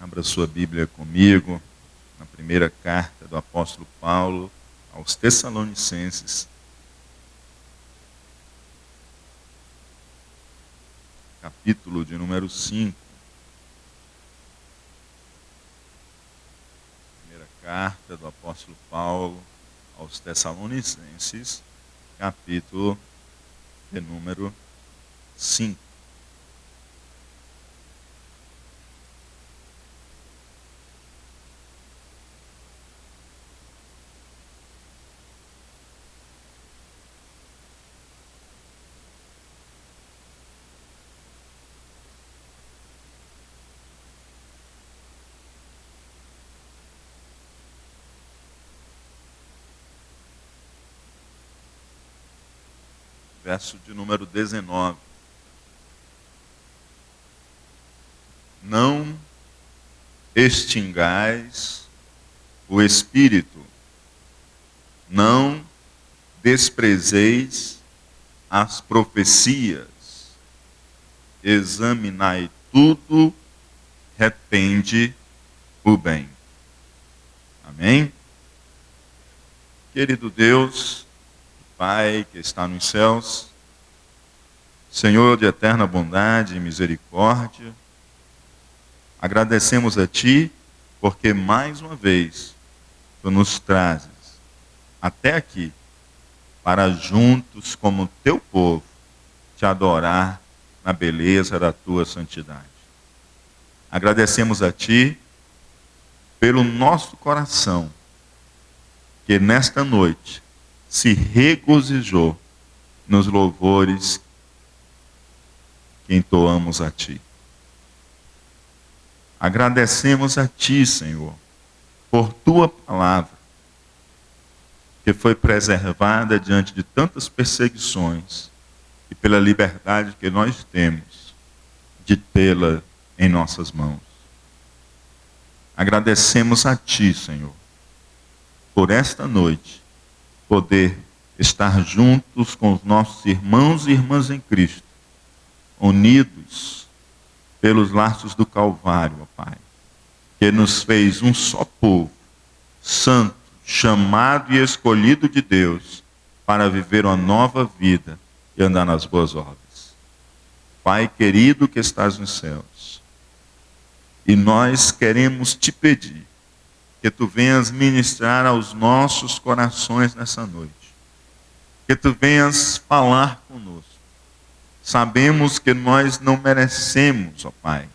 Abra sua Bíblia comigo, na primeira carta do apóstolo Paulo aos Tessalonicenses, capítulo de número 5. Primeira carta do apóstolo Paulo aos Tessalonicenses, capítulo de número 5. Verso de número 19. Não extingais o espírito, não desprezeis as profecias, examinai tudo, retende o bem. Amém? Querido Deus, Pai que está nos céus, Senhor de eterna bondade e misericórdia, agradecemos a Ti, porque mais uma vez Tu nos trazes até aqui, para juntos como Teu povo, Te adorar na beleza da Tua santidade. Agradecemos a Ti pelo nosso coração, que nesta noite se regozijou nos louvores que entoamos a Ti. Agradecemos a Ti, Senhor, por Tua palavra, que foi preservada diante de tantas perseguições e pela liberdade que nós temos de tê-la em nossas mãos. Agradecemos a Ti, Senhor, por esta noite, poder estar juntos com os nossos irmãos e irmãs em Cristo, unidos pelos laços do Calvário, ó Pai, que nos fez um só povo, santo, chamado e escolhido de Deus, para viver uma nova vida e andar nas boas obras. Pai querido que estás nos céus, e nós queremos Te pedir que Tu venhas ministrar aos nossos corações nessa noite. Que Tu venhas falar conosco. Sabemos que nós não merecemos, ó Pai,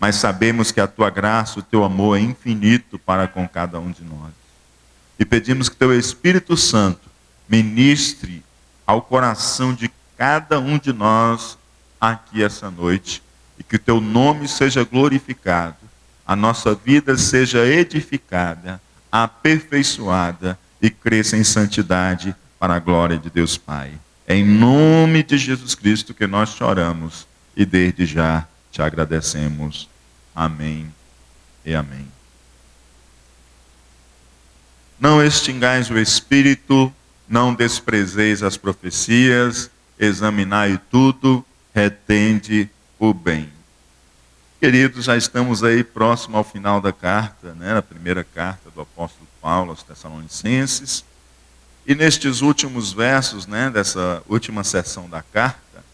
mas sabemos que a Tua graça, o Teu amor é infinito para com cada um de nós. E pedimos que Teu Espírito Santo ministre ao coração de cada um de nós aqui essa noite, e que o Teu nome seja glorificado, a nossa vida seja edificada, aperfeiçoada e cresça em santidade para a glória de Deus Pai. É em nome de Jesus Cristo que nós choramos e desde já Te agradecemos. Amém e amém. Não extingais o espírito, não desprezeis as profecias, examinai tudo, retende o bem. Queridos, já estamos aí próximo ao final da carta, a primeira carta do apóstolo Paulo aos Tessalonicenses. E nestes últimos versos, dessa última seção da carta,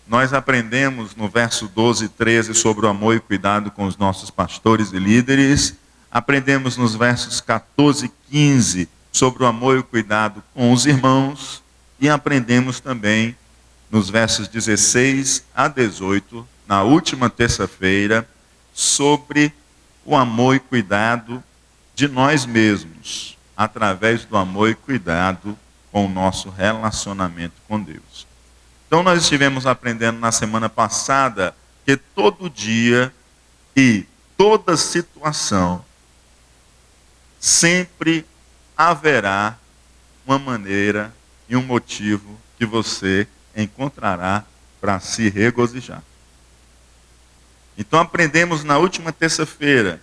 nós aprendemos no verso 12 e 13 sobre o amor e cuidado com os nossos pastores e líderes. Aprendemos nos versos 14 e 15 sobre o amor e o cuidado com os irmãos. E aprendemos também nos versos 16 a 18, na última terça-feira, sobre o amor e cuidado de nós mesmos, através do amor e cuidado com o nosso relacionamento com Deus. Então nós estivemos aprendendo na semana passada que todo dia e toda situação sempre haverá uma maneira e um motivo que você encontrará para se regozijar. Então aprendemos na última terça-feira,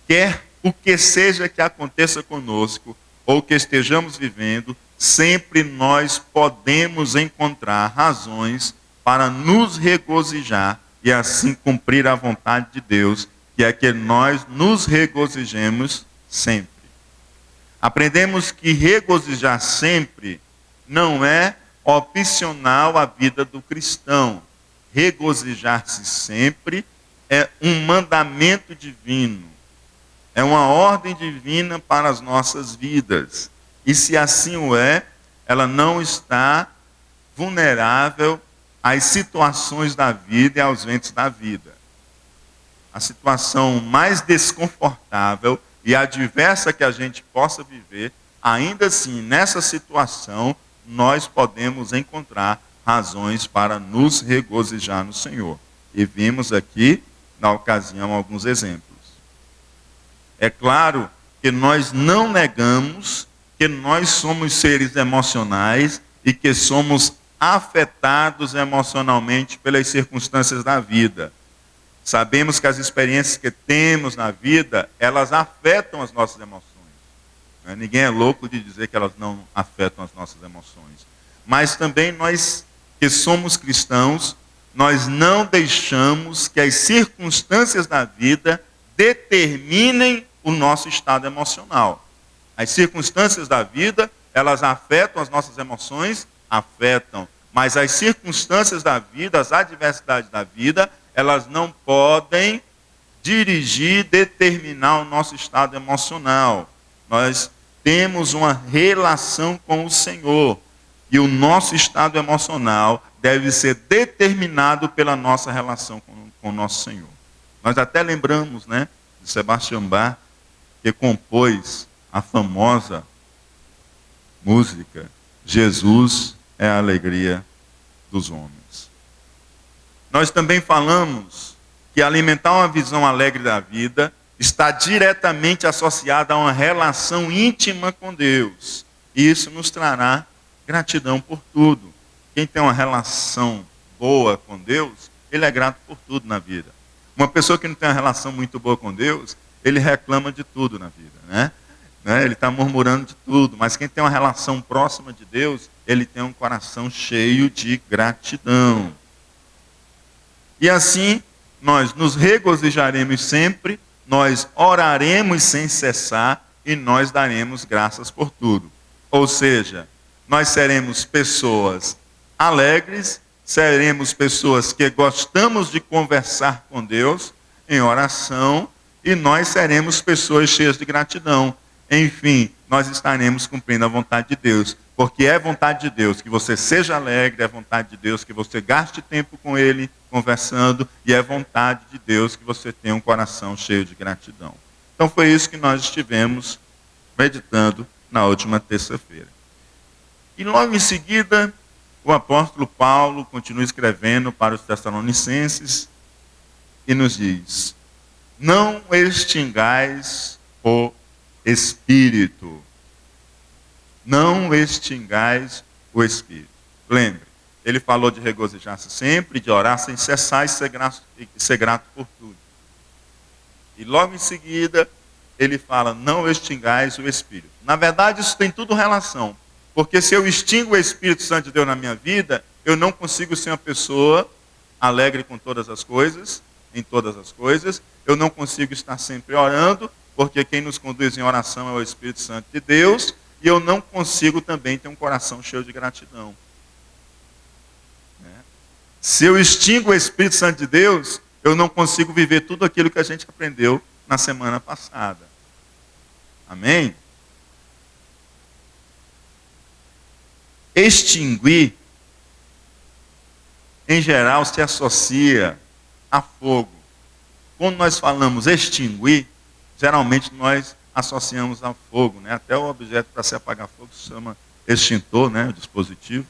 quer o que seja que aconteça conosco, ou que estejamos vivendo, sempre nós podemos encontrar razões para nos regozijar e assim cumprir a vontade de Deus, que é que nós nos regozijemos sempre. Aprendemos que regozijar sempre não é opcional à vida do cristão. Regozijar-se sempre é um mandamento divino. É uma ordem divina para as nossas vidas. E se assim o é, ela não está vulnerável às situações da vida e aos ventos da vida. A situação mais desconfortável e adversa que a gente possa viver, ainda assim, nessa situação, nós podemos encontrar razões para nos regozijar no Senhor. E vimos aqui, na ocasião, alguns exemplos. É claro que nós não negamos que nós somos seres emocionais e que somos afetados emocionalmente pelas circunstâncias da vida. Sabemos que as experiências que temos na vida, elas afetam as nossas emoções. Ninguém é louco de dizer que elas não afetam as nossas emoções. Mas também nós que somos cristãos, nós não deixamos que as circunstâncias da vida determinem o nosso estado emocional. As circunstâncias da vida, elas afetam as nossas emoções? Afetam. Mas as circunstâncias da vida, as adversidades da vida, elas não podem dirigir, determinar o nosso estado emocional. Nós temos uma relação com o Senhor. E o nosso estado emocional deve ser determinado pela nossa relação com o nosso Senhor. Nós até lembramos, de Sebastião Bach, que compôs a famosa música Jesus é a alegria dos homens. Nós também falamos que alimentar uma visão alegre da vida está diretamente associada a uma relação íntima com Deus. E isso nos trará gratidão por tudo. Quem tem uma relação boa com Deus, ele é grato por tudo na vida. Uma pessoa que não tem uma relação muito boa com Deus, ele reclama de tudo na vida, Ele está murmurando de tudo, mas quem tem uma relação próxima de Deus, ele tem um coração cheio de gratidão. E assim, nós nos regozijaremos sempre, nós oraremos sem cessar e nós daremos graças por tudo. Ou seja, nós seremos pessoas alegres, seremos pessoas que gostamos de conversar com Deus em oração e nós seremos pessoas cheias de gratidão. Enfim, nós estaremos cumprindo a vontade de Deus, porque é vontade de Deus que você seja alegre, é vontade de Deus que você gaste tempo com Ele, conversando, e é vontade de Deus que você tenha um coração cheio de gratidão. Então foi isso que nós estivemos meditando na última terça-feira. E logo em seguida, o apóstolo Paulo continua escrevendo para os Tessalonicenses e nos diz: não extingais o Espírito. Não extingais o Espírito. Lembre, ele falou de regozijar-se sempre, de orar sem cessar e ser grato por tudo. E logo em seguida, ele fala, não extingais o Espírito. Na verdade, isso tem tudo relação. Porque se eu extingo o Espírito Santo de Deus na minha vida, eu não consigo ser uma pessoa alegre com todas as coisas, em todas as coisas. Eu não consigo estar sempre orando, porque quem nos conduz em oração é o Espírito Santo de Deus. E eu não consigo também ter um coração cheio de gratidão. Se eu extingo o Espírito Santo de Deus, eu não consigo viver tudo aquilo que a gente aprendeu na semana passada. Amém? Extinguir, em geral, se associa a fogo. Quando nós falamos extinguir, geralmente nós associamos a fogo, Até o objeto para se apagar fogo se chama extintor, o dispositivo.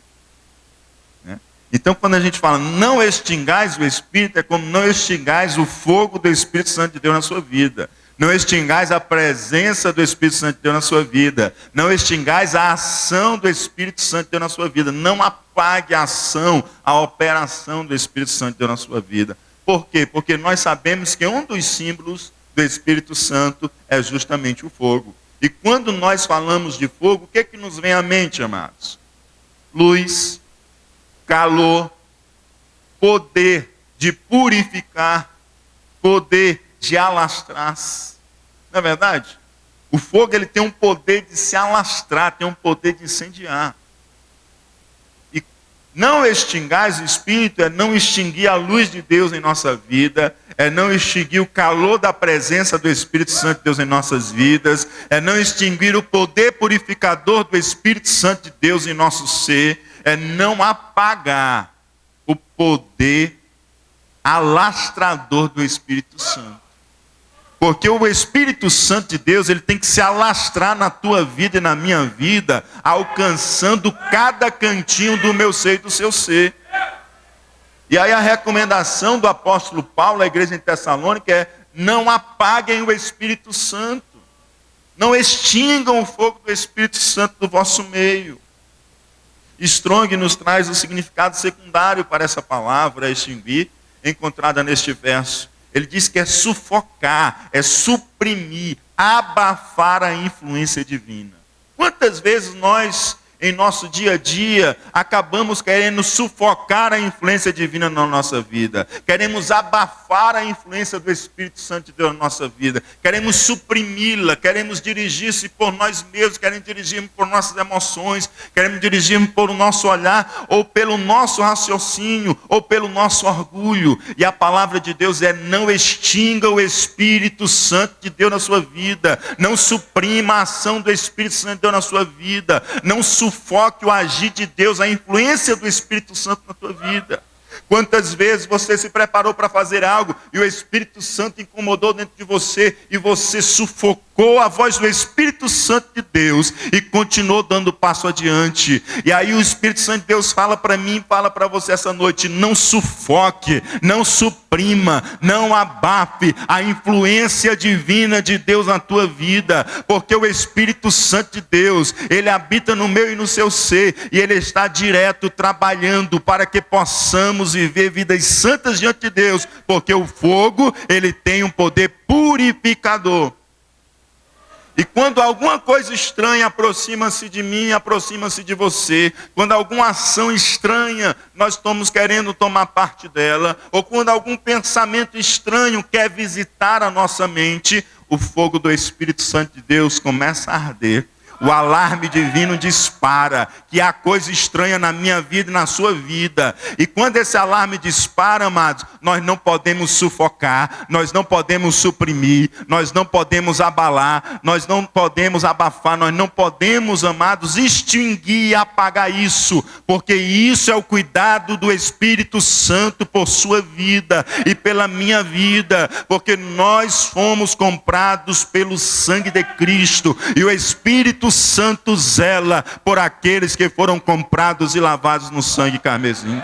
Então, quando a gente fala não extingais o Espírito, é como não extingais o fogo do Espírito Santo de Deus na sua vida. Não extingais a presença do Espírito Santo de Deus na sua vida. Não extingais a ação do Espírito Santo de Deus na sua vida. Não apague a ação, a operação do Espírito Santo de Deus na sua vida. Por quê? Porque nós sabemos que um dos símbolos do Espírito Santo é justamente o fogo. E quando nós falamos de fogo, o que é que nos vem à mente, amados? Luz, calor, poder de purificar, poder de alastrar-se. Não é verdade? O fogo ele tem um poder de se alastrar, tem um poder de incendiar. E não extingais o Espírito é não extinguir a luz de Deus em nossa vida, é não extinguir o calor da presença do Espírito Santo de Deus em nossas vidas, é não extinguir o poder purificador do Espírito Santo de Deus em nosso ser, é não apagar o poder alastrador do Espírito Santo. Porque o Espírito Santo de Deus, ele tem que se alastrar na tua vida e na minha vida, alcançando cada cantinho do meu ser e do seu ser. E aí a recomendação do apóstolo Paulo à igreja em Tessalônica é: não apaguem o Espírito Santo. Não extingam o fogo do Espírito Santo do vosso meio. Strong nos traz o significado secundário para essa palavra, extinguir, encontrada neste verso. Ele diz que é sufocar, é suprimir, abafar a influência divina. Quantas vezes nós, em nosso dia a dia, acabamos querendo sufocar a influência divina na nossa vida. Queremos abafar a influência do Espírito Santo de Deus na nossa vida. Queremos suprimi-la, queremos dirigir-se por nós mesmos, queremos dirigir-nos por nossas emoções, queremos dirigir-nos por o nosso olhar, ou pelo nosso raciocínio, ou pelo nosso orgulho. E a palavra de Deus é: não extinga o Espírito Santo de Deus na sua vida. Não suprima a ação do Espírito Santo de Deus na sua vida. Não sufoque o agir de Deus, a influência do Espírito Santo na tua vida. Quantas vezes você se preparou para fazer algo e o Espírito Santo incomodou dentro de você e você sufocou a voz do Espírito Santo de Deus e continuou dando passo adiante. E aí o Espírito Santo de Deus fala para mim, fala para você essa noite: não sufoque, não suprima, não abafe a influência divina de Deus na tua vida, porque o Espírito Santo de Deus, ele habita no meu e no seu ser, e ele está direto trabalhando para que possamos viver vidas santas diante de Deus, porque o fogo, ele tem um poder purificador. E quando alguma coisa estranha aproxima-se de mim, aproxima-se de você, quando alguma ação estranha nós estamos querendo tomar parte dela, ou quando algum pensamento estranho quer visitar a nossa mente, o fogo do Espírito Santo de Deus começa a arder. O alarme divino dispara que há coisa estranha na minha vida e na sua vida. E quando esse alarme dispara, amados, nós não podemos sufocar, nós não podemos suprimir, nós não podemos abalar, nós não podemos abafar, nós não podemos, amados, extinguir e apagar isso, porque isso é o cuidado do Espírito Santo por sua vida e pela minha vida, porque nós fomos comprados pelo sangue de Cristo, e o Espírito Santo zela por aqueles que foram comprados e lavados no sangue carmesim.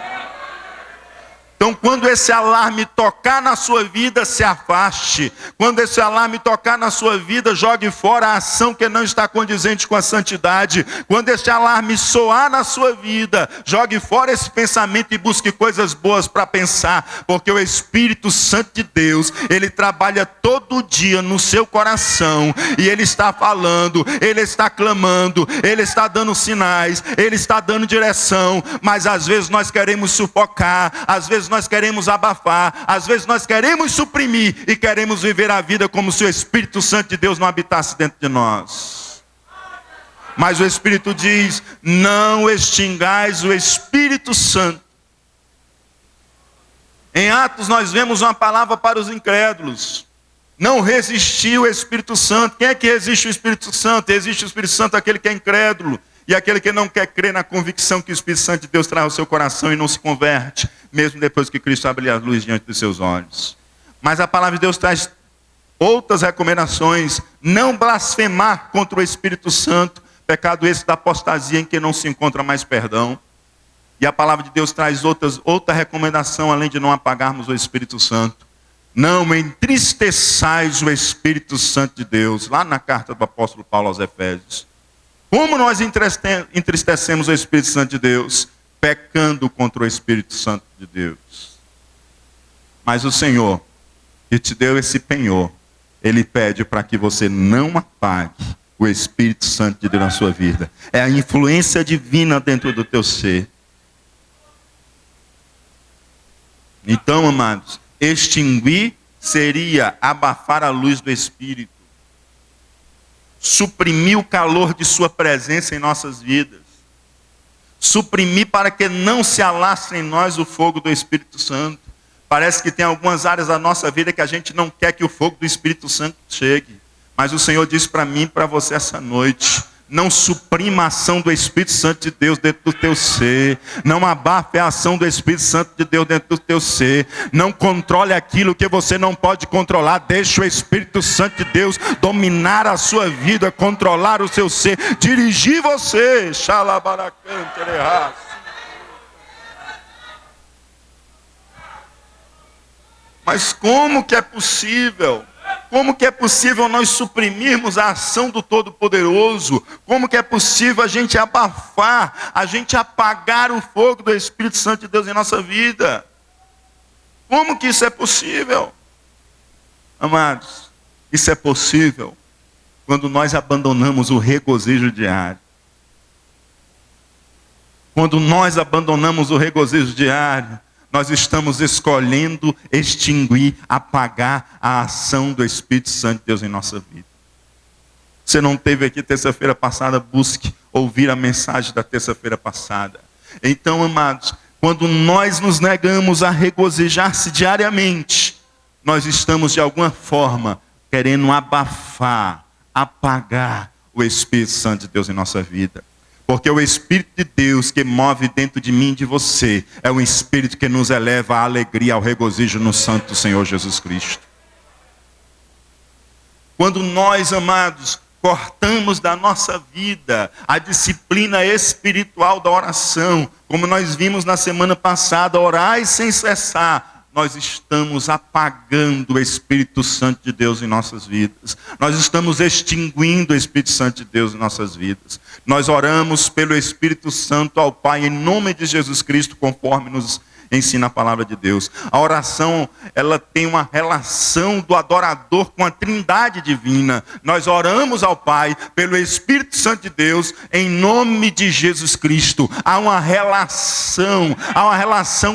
Então, quando esse alarme tocar na sua vida, se afaste. Quando esse alarme tocar na sua vida, jogue fora a ação que não está condizente com a santidade. Quando esse alarme soar na sua vida, jogue fora esse pensamento e busque coisas boas para pensar. Porque o Espírito Santo de Deus, ele trabalha todo dia no seu coração. E ele está falando, ele está clamando, ele está dando sinais, ele está dando direção. Mas às vezes nós queremos sufocar, às vezes nós queremos abafar, às vezes nós queremos suprimir e queremos viver a vida como se o Espírito Santo de Deus não habitasse dentro de nós. Mas o Espírito diz: não extingais o Espírito Santo. Em Atos nós vemos uma palavra para os incrédulos: não resistir o Espírito Santo. Quem é que resiste o Espírito Santo? Existe o Espírito Santo aquele que é incrédulo. E aquele que não quer crer na convicção que o Espírito Santo de Deus traz ao seu coração e não se converte, mesmo depois que Cristo abre a luz diante dos seus olhos. Mas a palavra de Deus traz outras recomendações: não blasfemar contra o Espírito Santo, pecado esse da apostasia em que não se encontra mais perdão. E a palavra de Deus traz outra recomendação, além de não apagarmos o Espírito Santo: não entristeçais o Espírito Santo de Deus, lá na carta do apóstolo Paulo aos Efésios. Como nós entristecemos o Espírito Santo de Deus? Pecando contra o Espírito Santo de Deus. Mas o Senhor, que te deu esse penhor, Ele pede para que você não apague o Espírito Santo de Deus na sua vida. É a influência divina dentro do teu ser. Então, amados, extinguir seria abafar a luz do Espírito, suprimir o calor de sua presença em nossas vidas, suprimir para que não se alastre em nós o fogo do Espírito Santo. Parece que tem algumas áreas da nossa vida que a gente não quer que o fogo do Espírito Santo chegue. Mas o Senhor diz para mim e para você essa noite: não suprima a ação do Espírito Santo de Deus dentro do teu ser. Não abafe a ação do Espírito Santo de Deus dentro do teu ser. Não controle aquilo que você não pode controlar. Deixe o Espírito Santo de Deus dominar a sua vida, controlar o seu ser, dirigir você. Xalabaracante. Mas como que é possível? Como que é possível nós suprimirmos a ação do Todo-Poderoso? Como que é possível a gente abafar, a gente apagar o fogo do Espírito Santo de Deus em nossa vida? Como que isso é possível? Amados, isso é possível quando nós abandonamos o regozijo diário. Quando nós abandonamos o regozijo diário, nós estamos escolhendo extinguir, apagar a ação do Espírito Santo de Deus em nossa vida. Você não esteve aqui terça-feira passada, busque ouvir a mensagem da terça-feira passada. Então, amados, quando nós nos negamos a regozijar-se diariamente, nós estamos de alguma forma querendo abafar, apagar o Espírito Santo de Deus em nossa vida. Porque o Espírito de Deus que move dentro de mim e de você é um Espírito que nos eleva à alegria, ao regozijo no Santo Senhor Jesus Cristo. Quando nós, amados, cortamos da nossa vida a disciplina espiritual da oração, como nós vimos na semana passada, orai sem cessar, nós estamos apagando o Espírito Santo de Deus em nossas vidas. Nós estamos extinguindo o Espírito Santo de Deus em nossas vidas. Nós oramos pelo Espírito Santo ao Pai em nome de Jesus Cristo, conforme nos ensina a palavra de Deus. A oração, ela tem uma relação do adorador com a Trindade divina. Nós oramos ao Pai pelo Espírito Santo de Deus em nome de Jesus Cristo. Há uma relação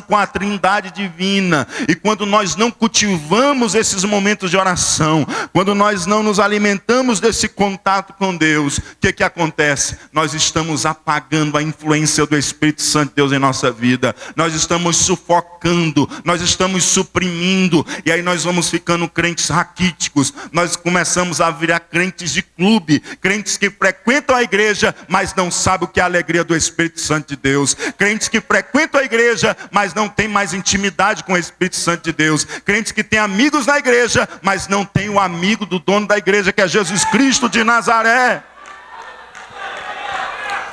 com a Trindade divina. E quando nós não cultivamos esses momentos de oração, quando nós não nos alimentamos desse contato com Deus, o que acontece? Nós estamos apagando a influência do Espírito Santo de Deus em nossa vida. Nós estamos sufocando, nós estamos suprimindo, e aí nós vamos ficando crentes raquíticos, nós começamos a virar crentes de clube, crentes que frequentam a igreja, mas não sabem o que é a alegria do Espírito Santo de Deus, crentes que frequentam a igreja, mas não têm mais intimidade com o Espírito Santo de Deus, crentes que têm amigos na igreja, mas não têm o amigo do dono da igreja, que é Jesus Cristo de Nazaré.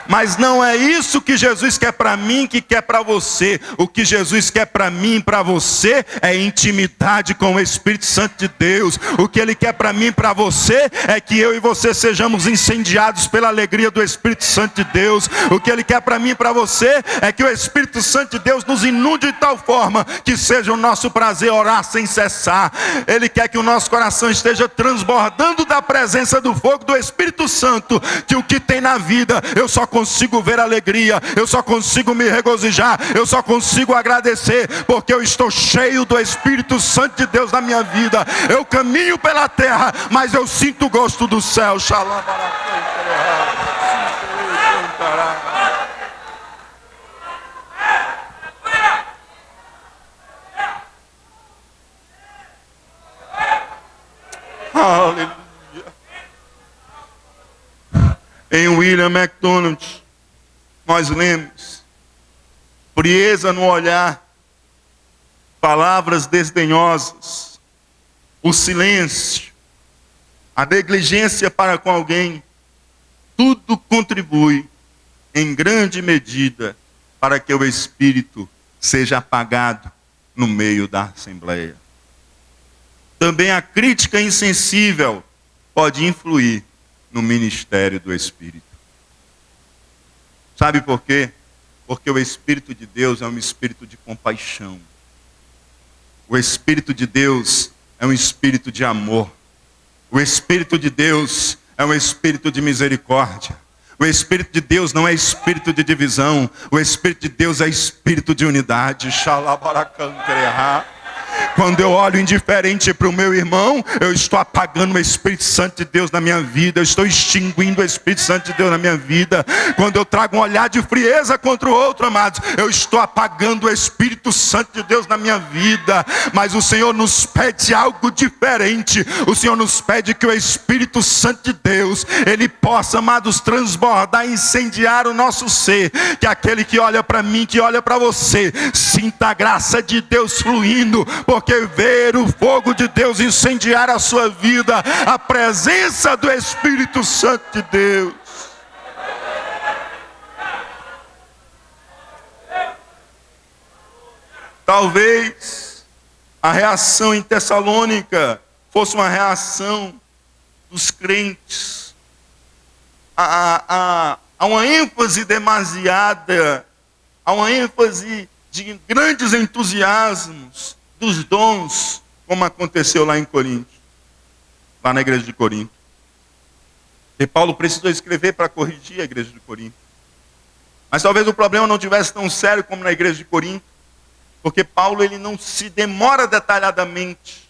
Mas não é isso que Jesus quer para mim, que quer para você. O que Jesus quer para mim e para você é intimidade com o Espírito Santo de Deus. O que Ele quer para mim e para você é que eu e você sejamos incendiados pela alegria do Espírito Santo de Deus. O que Ele quer para mim e para você é que o Espírito Santo de Deus nos inunde de tal forma que seja o nosso prazer orar sem cessar. Ele quer que o nosso coração esteja transbordando da presença do fogo do Espírito Santo, que o que tem na vida eu só consigo ver alegria, eu só consigo me regozijar, eu só consigo agradecer, porque eu estou cheio do Espírito Santo de Deus na minha vida. Eu caminho pela terra, mas eu sinto o gosto do céu. Aleluia. Em William MacDonald, nós lemos: frieza no olhar, palavras desdenhosas, o silêncio, a negligência para com alguém, tudo contribui em grande medida para que o Espírito seja apagado no meio da Assembleia. Também a crítica insensível pode influir no ministério do Espírito. Sabe por quê? Porque o Espírito de Deus é um espírito de compaixão. O Espírito de Deus é um espírito de amor. O Espírito de Deus é um espírito de misericórdia. O Espírito de Deus não é espírito de divisão. O Espírito de Deus é espírito de unidade. Quando eu olho indiferente para o meu irmão, eu estou apagando o Espírito Santo de Deus na minha vida. Eu estou extinguindo o Espírito Santo de Deus na minha vida. Quando eu trago um olhar de frieza contra o outro, amados, eu estou apagando o Espírito Santo de Deus na minha vida. Mas o Senhor nos pede algo diferente. O Senhor nos pede que o Espírito Santo de Deus, Ele possa, amados, transbordar, incendiar o nosso ser. Que aquele que olha para mim, que olha para você, sinta a graça de Deus fluindo. Porque ver o fogo de Deus incendiar a sua vida, a presença do Espírito Santo de Deus. Talvez a reação em Tessalônica fosse uma reação dos crentes a uma ênfase demasiada, a uma ênfase de grandes entusiasmos dos dons, como aconteceu lá em Corinto, lá na igreja de Corinto. E Paulo precisou escrever para corrigir a igreja de Corinto. Mas talvez o problema não tivesse tão sério como na igreja de Corinto, porque Paulo ele não se demora detalhadamente.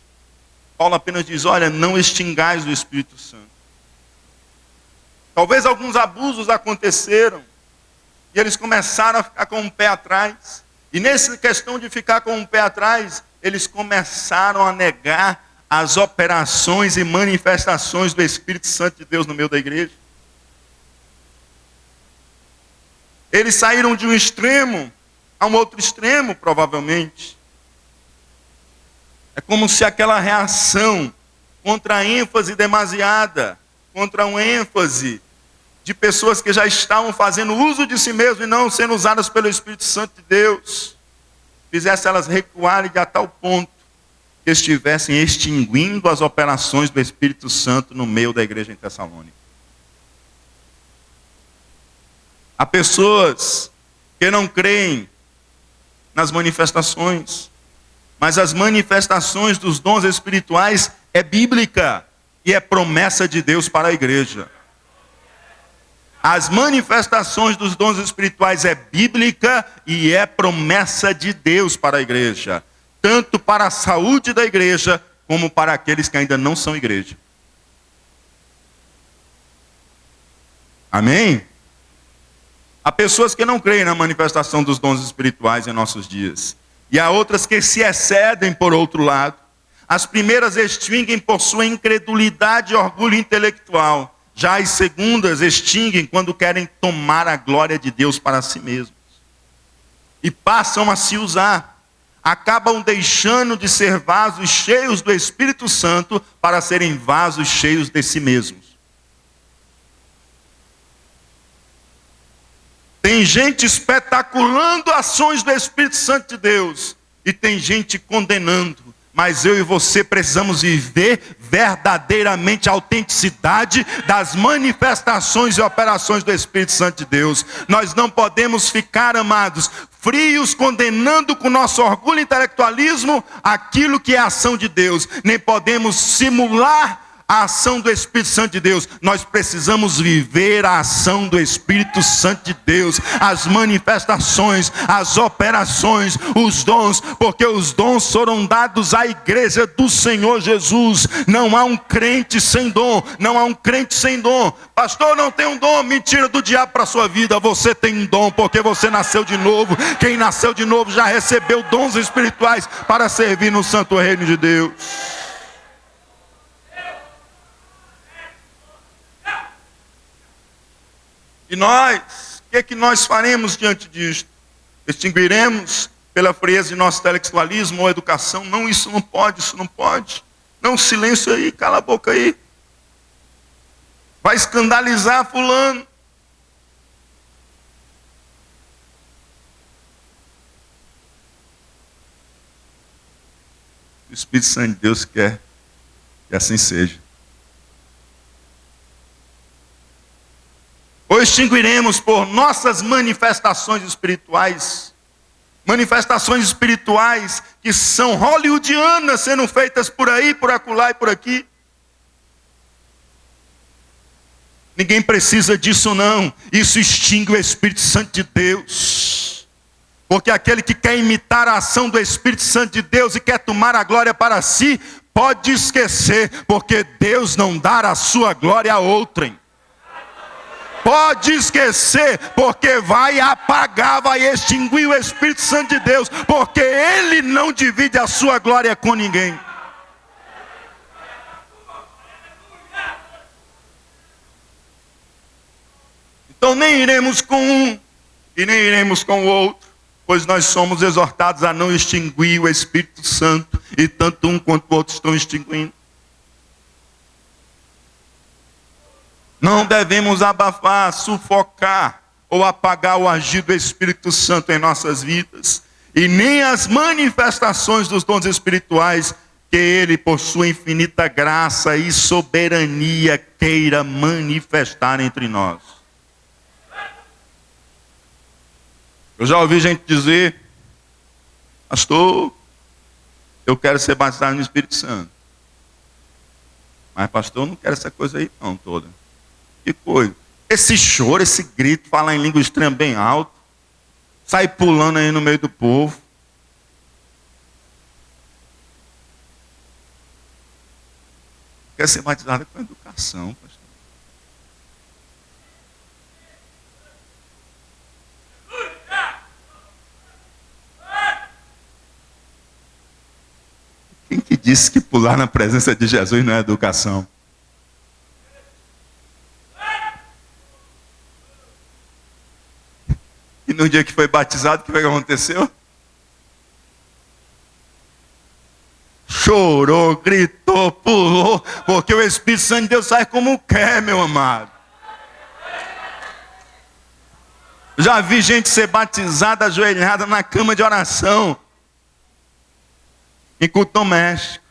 Paulo apenas diz, olha, não extingais o Espírito Santo. Talvez alguns abusos aconteceram, e eles começaram a ficar com o pé atrás. E nessa questão de ficar com o pé atrás, eles começaram a negar as operações e manifestações do Espírito Santo de Deus no meio da igreja. Eles saíram de um extremo a um outro extremo, provavelmente. É como se aquela reação contra a ênfase demasiada, contra uma ênfase de pessoas que já estavam fazendo uso de si mesmo e não sendo usadas pelo Espírito Santo de Deus, fizesse elas recuarem de a tal ponto que estivessem extinguindo as operações do Espírito Santo no meio da igreja em Tessalônica. Há pessoas que não creem nas manifestações, mas as manifestações dos dons espirituais é bíblica e é promessa de Deus para a igreja. As manifestações dos dons espirituais é bíblica e é promessa de Deus para a igreja. Tanto para a saúde da igreja, como para aqueles que ainda não são igreja. Amém? Há pessoas que não creem na manifestação dos dons espirituais em nossos dias. E há outras que se excedem por outro lado. As primeiras extinguem por sua incredulidade e orgulho intelectual. Já as segundas extinguem quando querem tomar a glória de Deus para si mesmos. E passam a se usar. Acabam deixando de ser vasos cheios do Espírito Santo para serem vasos cheios de si mesmos. Tem gente espetaculando ações do Espírito Santo de Deus. E tem gente condenando. Mas eu e você precisamos viver verdadeiramente a autenticidade das manifestações e operações do Espírito Santo de Deus. Nós não podemos ficar, amados, frios, condenando com nosso orgulho e intelectualismo aquilo que é a ação de Deus. Nem podemos simular a ação do Espírito Santo de Deus. Nós precisamos viver a ação do Espírito Santo de Deus, as manifestações, as operações, os dons, porque os dons foram dados à igreja do Senhor Jesus. Não há um crente sem dom, não há um crente sem dom. Pastor, não tem um dom, mentira do diabo para a sua vida. Você tem um dom, porque você nasceu de novo. Quem nasceu de novo já recebeu dons espirituais para servir no santo reino de Deus. E nós, o que nós faremos diante disto? Extinguiremos pela frieza de nosso intelectualismo ou educação? Não, isso não pode, isso não pode. Não, silêncio aí, cala a boca aí. Vai escandalizar fulano. O Espírito Santo de Deus quer que assim seja. Ou extinguiremos por nossas manifestações espirituais que são hollywoodianas, sendo feitas por aí, por acolá e por aqui. Ninguém precisa disso não, isso extingue o Espírito Santo de Deus. Porque aquele que quer imitar a ação do Espírito Santo de Deus e quer tomar a glória para si, pode esquecer, porque Deus não dará a sua glória a outrem. Pode esquecer, porque vai apagar, vai extinguir o Espírito Santo de Deus, porque Ele não divide a sua glória com ninguém. Então nem iremos com um e nem iremos com o outro, pois nós somos exortados a não extinguir o Espírito Santo, e tanto um quanto o outro estão extinguindo. Não devemos abafar, sufocar ou apagar o agir do Espírito Santo em nossas vidas, e nem as manifestações dos dons espirituais que Ele, por sua infinita graça e soberania, queira manifestar entre nós. Eu já ouvi gente dizer: pastor, eu quero ser batizado no Espírito Santo. Mas pastor, eu não quero essa coisa aí não toda. Que coisa? Esse choro, esse grito, falar em língua estranha bem alto, sair pulando aí no meio do povo. Quer ser batizado com educação, pastor. Quem que disse que pular na presença de Jesus não é educação? E no dia que foi batizado, o que foi que aconteceu? Chorou, gritou, pulou, porque o Espírito Santo de Deus sai como quer, meu amado. Já vi gente ser batizada, ajoelhada na cama de oração, em culto doméstico.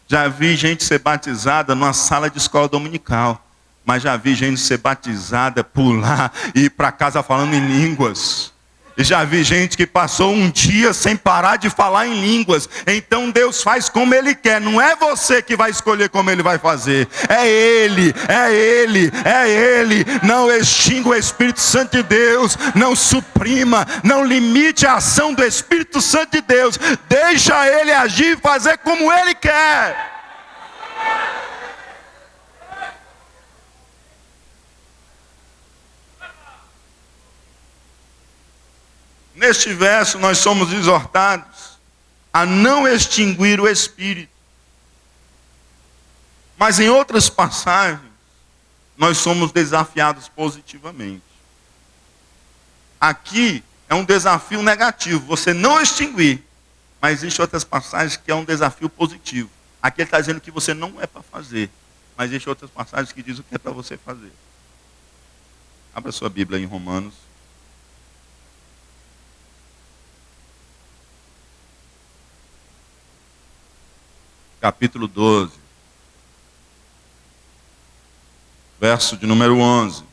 Já vi gente ser batizada numa sala de escola dominical. Mas já vi gente ser batizada, pular e ir para casa falando em línguas. E já vi gente que passou um dia sem parar de falar em línguas. Então Deus faz como Ele quer. Não é você que vai escolher como Ele vai fazer. É Ele, é Ele, é Ele. Não extinga o Espírito Santo de Deus. Não suprima, não limite a ação do Espírito Santo de Deus. Deixa Ele agir e fazer como Ele quer. Neste verso nós somos exortados a não extinguir o Espírito. Mas em outras passagens, nós somos desafiados positivamente. Aqui é um desafio negativo, você não extinguir. Mas existem outras passagens que é um desafio positivo. Aqui ele está dizendo que você não é para fazer. Mas existem outras passagens que dizem o que é para você fazer. Abra sua Bíblia em Romanos. Capítulo 12, verso de número 11.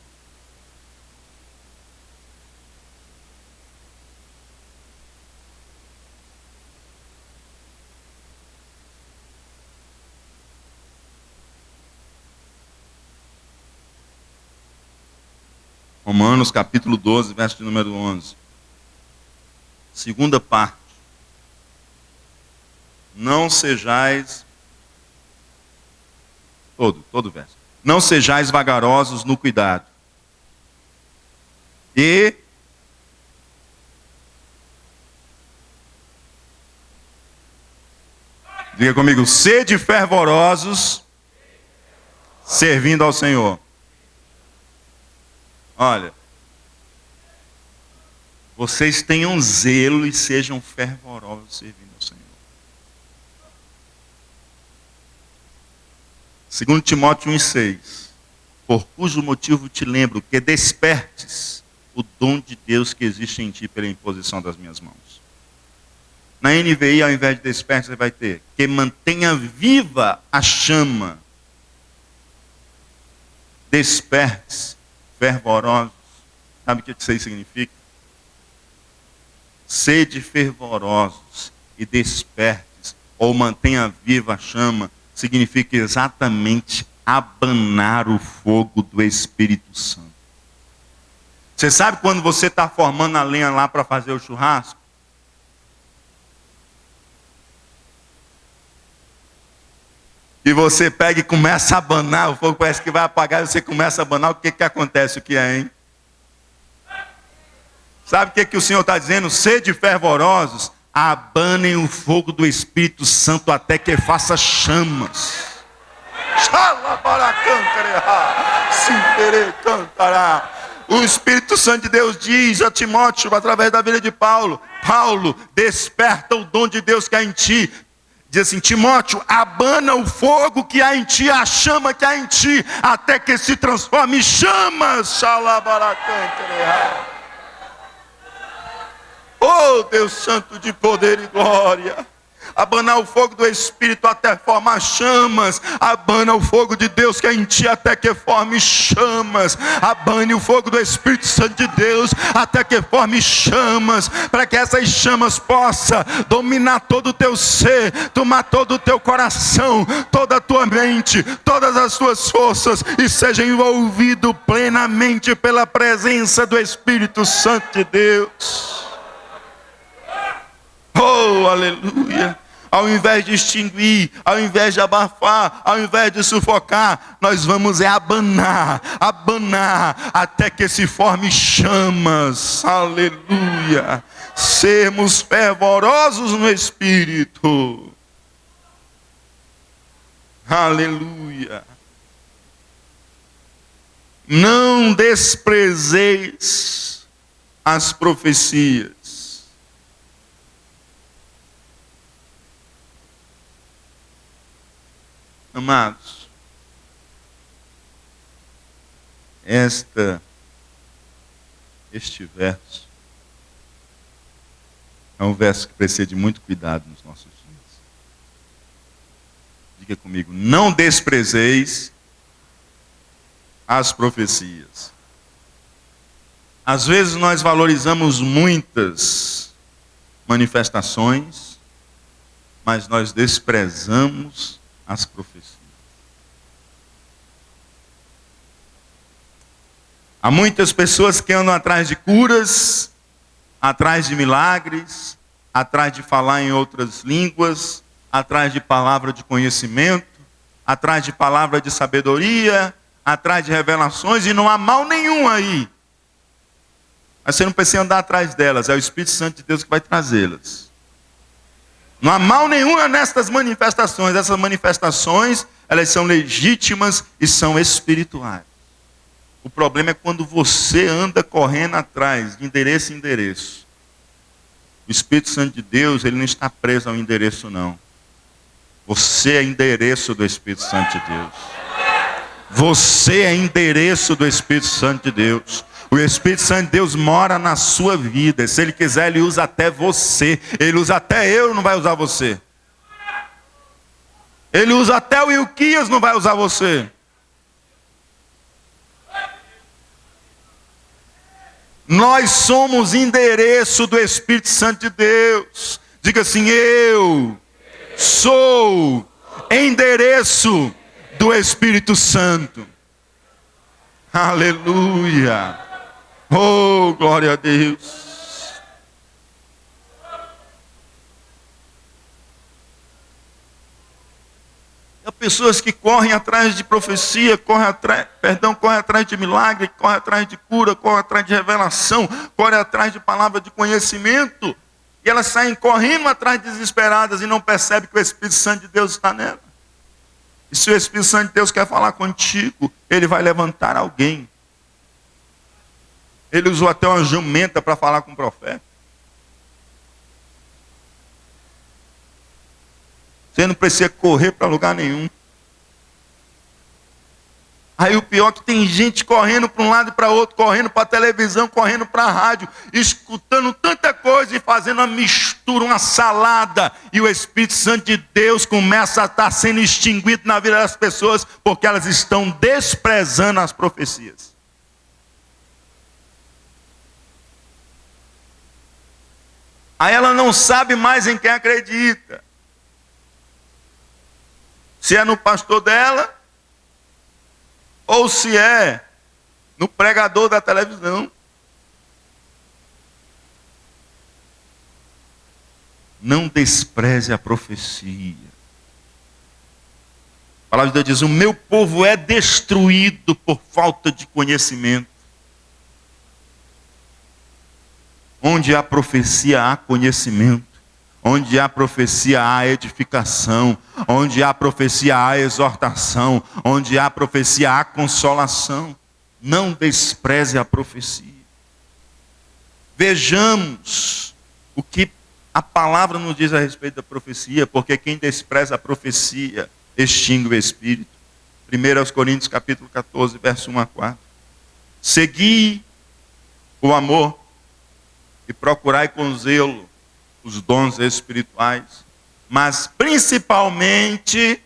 Romanos capítulo 12, verso de número 11. Segunda parte. Não sejais, todo verso. Não sejais vagarosos no cuidado. E diga comigo, sede fervorosos, servindo ao Senhor. Olha, vocês tenham zelo e sejam fervorosos servindo ao Senhor. 2 Timóteo 1,6. Por cujo motivo te lembro que despertes o dom de Deus que existe em ti pela imposição das minhas mãos. Na NVI, ao invés de desperte, você vai ter que mantenha viva a chama. Despertes, fervorosos. Sabe o que isso aí significa? Sede fervorosos e despertes, ou mantenha viva a chama, significa exatamente abanar o fogo do Espírito Santo. Você sabe quando você está formando a lenha lá para fazer o churrasco? E você pega e começa a abanar, o fogo parece que vai apagar, e você começa a abanar, o que que acontece? O que é, hein? Sabe o que o Senhor está dizendo? Sede fervorosos, abanem o fogo do Espírito Santo até que faça chamas. O Espírito Santo de Deus diz a Timóteo, através da vida de Paulo: Paulo, desperta o dom de Deus que há em ti. Diz assim: Timóteo, abana o fogo que há em ti, a chama que há em ti, até que se transforme em chamas. Oh Deus Santo de poder e glória, abanar o fogo do Espírito até formar chamas. Abana o fogo de Deus que é em ti até que forme chamas. Abane o fogo do Espírito Santo de Deus até que forme chamas, para que essas chamas possam dominar todo o teu ser, tomar todo o teu coração, toda a tua mente, todas as tuas forças, e seja envolvido plenamente pela presença do Espírito Santo de Deus. Oh, aleluia. Ao invés de extinguir, ao invés de abafar, ao invés de sufocar, nós vamos abanar, até que se forme chamas. Aleluia. Sermos fervorosos no Espírito. Aleluia. Não desprezeis as profecias. Amados, este verso é um verso que precisa de muito cuidado nos nossos dias. Diga comigo: não desprezeis as profecias. Às vezes nós valorizamos muitas manifestações, mas nós desprezamos as profecias. Há muitas pessoas que andam atrás de curas, atrás de milagres, atrás de falar em outras línguas, atrás de palavra de conhecimento, atrás de palavra de sabedoria, atrás de revelações, e não há mal nenhum aí. Mas você não precisa andar atrás delas, é o Espírito Santo de Deus que vai trazê-las. Não há mal nenhum nestas manifestações. Essas manifestações, elas são legítimas e são espirituais. O problema é quando você anda correndo atrás, de endereço em endereço. O Espírito Santo de Deus, ele não está preso ao endereço, não. Você é endereço do Espírito Santo de Deus. Você é endereço do Espírito Santo de Deus. O Espírito Santo de Deus mora na sua vida. Se Ele quiser, Ele usa até você. Ele usa até eu, não vai usar você. Ele usa até o Ilquias, não vai usar você. Nós somos endereço do Espírito Santo de Deus. Diga assim: eu sou endereço do Espírito Santo. Aleluia. Oh, glória a Deus. Há pessoas que correm atrás de profecia, correm atrás de milagre, correm atrás de cura, correm atrás de revelação, correm atrás de palavra de conhecimento, e elas saem correndo atrás desesperadas e não percebem que o Espírito Santo de Deus está nela. E se o Espírito Santo de Deus quer falar contigo, ele vai levantar alguém. Ele usou até uma jumenta para falar com o profeta. Você não precisa correr para lugar nenhum. Aí o pior é que tem gente correndo para um lado e para outro, correndo para a televisão, correndo para a rádio, escutando tanta coisa e fazendo uma mistura, uma salada. E o Espírito Santo de Deus começa a estar sendo extinguido na vida das pessoas, porque elas estão desprezando as profecias. Aí ela não sabe mais em quem acredita. Se é no pastor dela, ou se é no pregador da televisão. Não despreze a profecia. A palavra de Deus diz: o meu povo é destruído por falta de conhecimento. Onde há profecia, há conhecimento. Onde há profecia, há edificação. Onde há profecia, há exortação. Onde há profecia, há consolação. Não despreze a profecia. Vejamos o que a palavra nos diz a respeito da profecia, porque quem despreza a profecia extingue o espírito. 1 Coríntios capítulo 14, verso 1 a 4. Segui o amor e procurai com zelo os dons espirituais, mas principalmente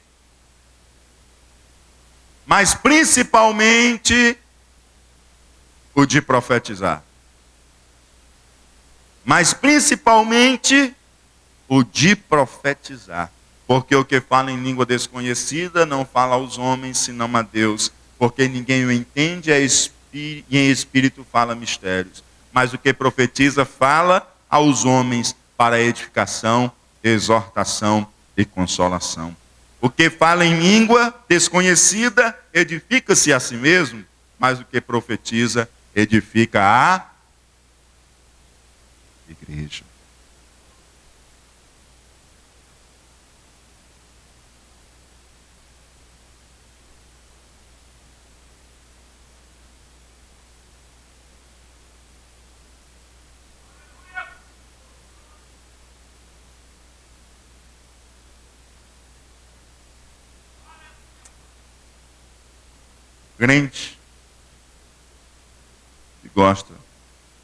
o de profetizar. Mas principalmente o de profetizar. Porque o que fala em língua desconhecida não fala aos homens, senão a Deus. Porque ninguém o entende e em espírito fala mistérios. Mas o que profetiza fala aos homens para edificação, exortação e consolação. O que fala em língua desconhecida edifica-se a si mesmo, mas o que profetiza edifica a igreja. Crente que gosta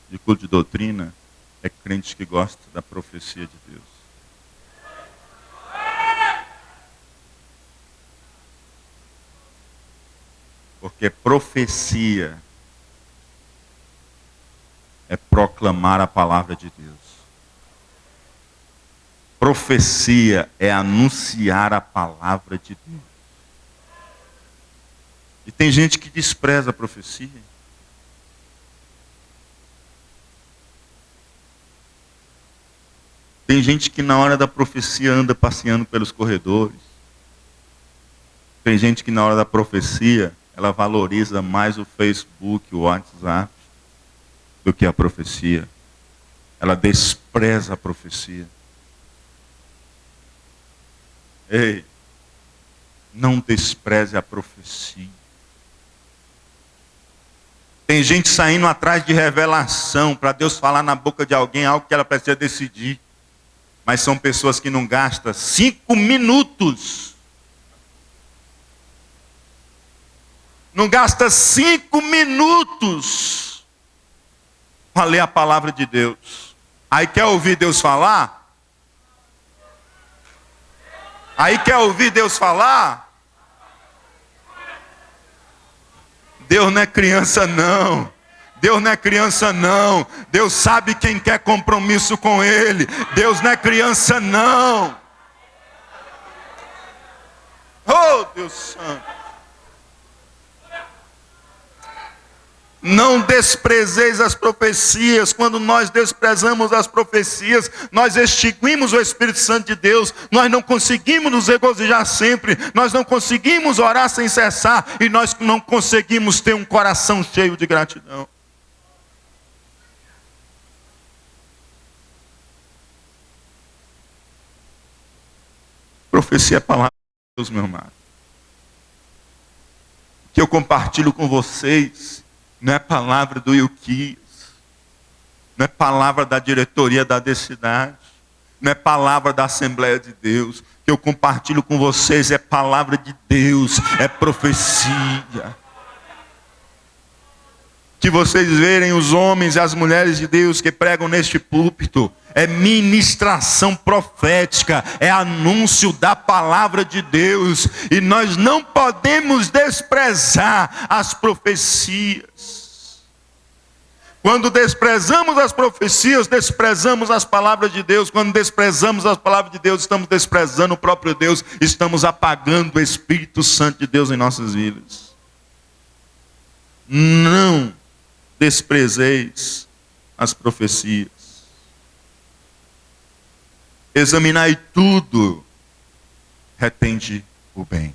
de culto de doutrina é crente que gosta da profecia de Deus. Porque profecia é proclamar a palavra de Deus. Profecia é anunciar a palavra de Deus. E tem gente que despreza a profecia. Tem gente que na hora da profecia anda passeando pelos corredores. Tem gente que na hora da profecia, ela valoriza mais o Facebook, o WhatsApp, do que a profecia. Ela despreza a profecia. Ei, não despreze a profecia. Tem gente saindo atrás de revelação, para Deus falar na boca de alguém algo que ela precisa decidir. Mas são pessoas que não gastam 5 minutos. Não gasta 5 minutos para ler a palavra de Deus. Aí quer ouvir Deus falar? Aí quer ouvir Deus falar? Deus não é criança não. Deus não é criança não. Deus sabe quem quer compromisso com Ele. Deus não é criança não. Oh, Deus Santo. Não desprezeis as profecias. Quando nós desprezamos as profecias, nós extinguimos o Espírito Santo de Deus. Nós não conseguimos nos regozijar sempre. Nós não conseguimos orar sem cessar. E nós não conseguimos ter um coração cheio de gratidão. Profecia é a palavra de Deus, meu amado. O que eu compartilho com vocês não é palavra do Ilquias, não é palavra da diretoria da Decidade, não é palavra da Assembleia de Deus. O que eu compartilho com vocês é palavra de Deus, é profecia. Que vocês verem os homens e as mulheres de Deus que pregam neste púlpito, é ministração profética, é anúncio da palavra de Deus. E nós não podemos desprezar as profecias. Quando desprezamos as profecias, desprezamos as palavras de Deus. Quando desprezamos as palavras de Deus, estamos desprezando o próprio Deus. Estamos apagando o Espírito Santo de Deus em nossas vidas. Não desprezeis as profecias. Examinai tudo, retende o bem.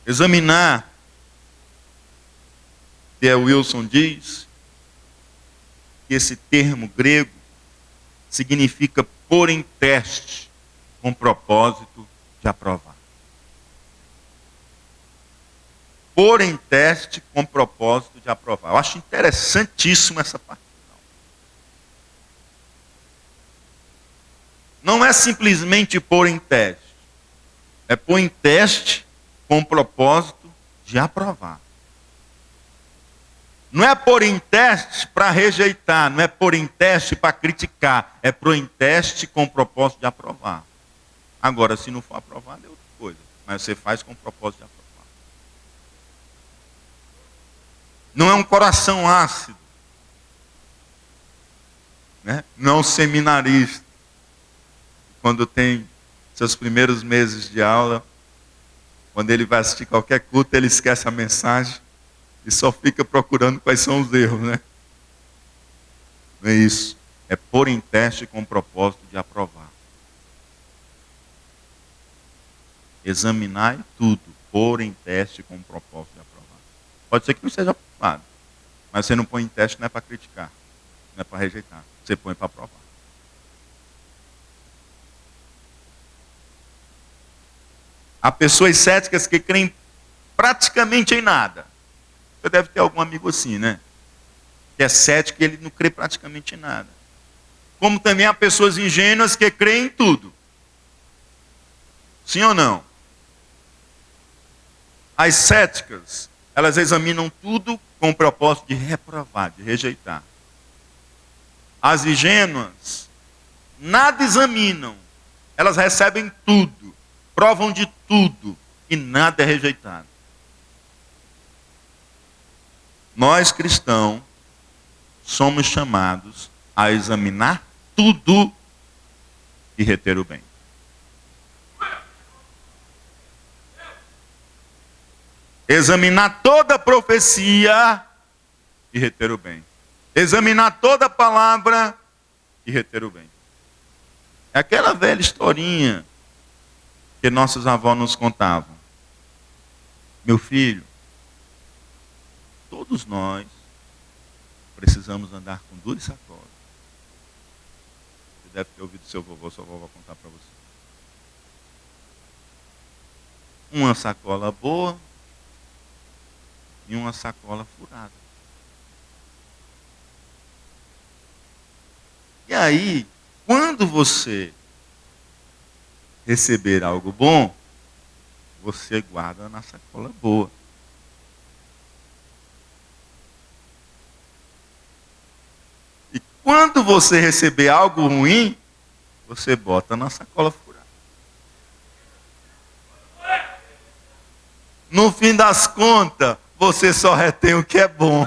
Examinar, D. Wilson diz, que esse termo grego significa pôr em teste com propósito de aprovar. Pôr em teste com propósito de aprovar. Eu acho interessantíssimo essa parte. Não é simplesmente pôr em teste. É pôr em teste com o propósito de aprovar. Não é pôr em teste para rejeitar, não é pôr em teste para criticar, é pôr em teste com o propósito de aprovar. Agora, se não for aprovado, é outra coisa, mas você faz com o propósito de aprovar. Não é um coração ácido, né? Não é um seminarista. Quando tem seus primeiros meses de aula, quando ele vai assistir qualquer culto, ele esquece a mensagem e só fica procurando quais são os erros, né? Não é isso. É pôr em teste com o propósito de aprovar. Examinar tudo, pôr em teste com o propósito de aprovar. Pode ser que não seja aprovado, mas você não põe em teste não é para criticar, não é para rejeitar, você põe para aprovar. Há pessoas céticas que creem praticamente em nada. Você deve ter algum amigo assim, né? Que é cético e ele não crê praticamente em nada. Como também há pessoas ingênuas que creem em tudo. Sim ou não? As céticas, elas examinam tudo com o propósito de reprovar, de rejeitar. As ingênuas, nada examinam. Elas recebem tudo, provam de tudo e nada é rejeitado. Nós cristãos somos chamados a examinar tudo e reter o bem. Examinar toda a profecia e reter o bem. Examinar toda a palavra e reter o bem. É aquela velha historinha que nossos avós nos contavam. Meu filho, todos nós precisamos andar com 2 sacolas. Você deve ter ouvido seu vovô, sua vovó contar para você. Uma sacola boa e uma sacola furada. E aí, quando você receber algo bom, você guarda na sacola boa. E quando você receber algo ruim, você bota na sacola furada. No fim das contas, você só retém o que é bom.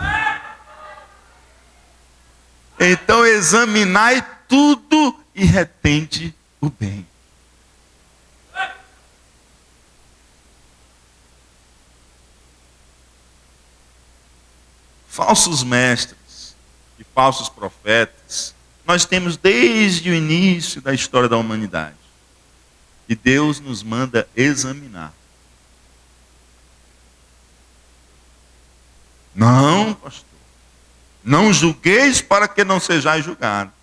Então examinai tudo e retende o bem. Falsos mestres e falsos profetas, nós temos desde o início da história da humanidade. E Deus nos manda examinar. Não, pastor. Não julgueis para que não sejais julgados.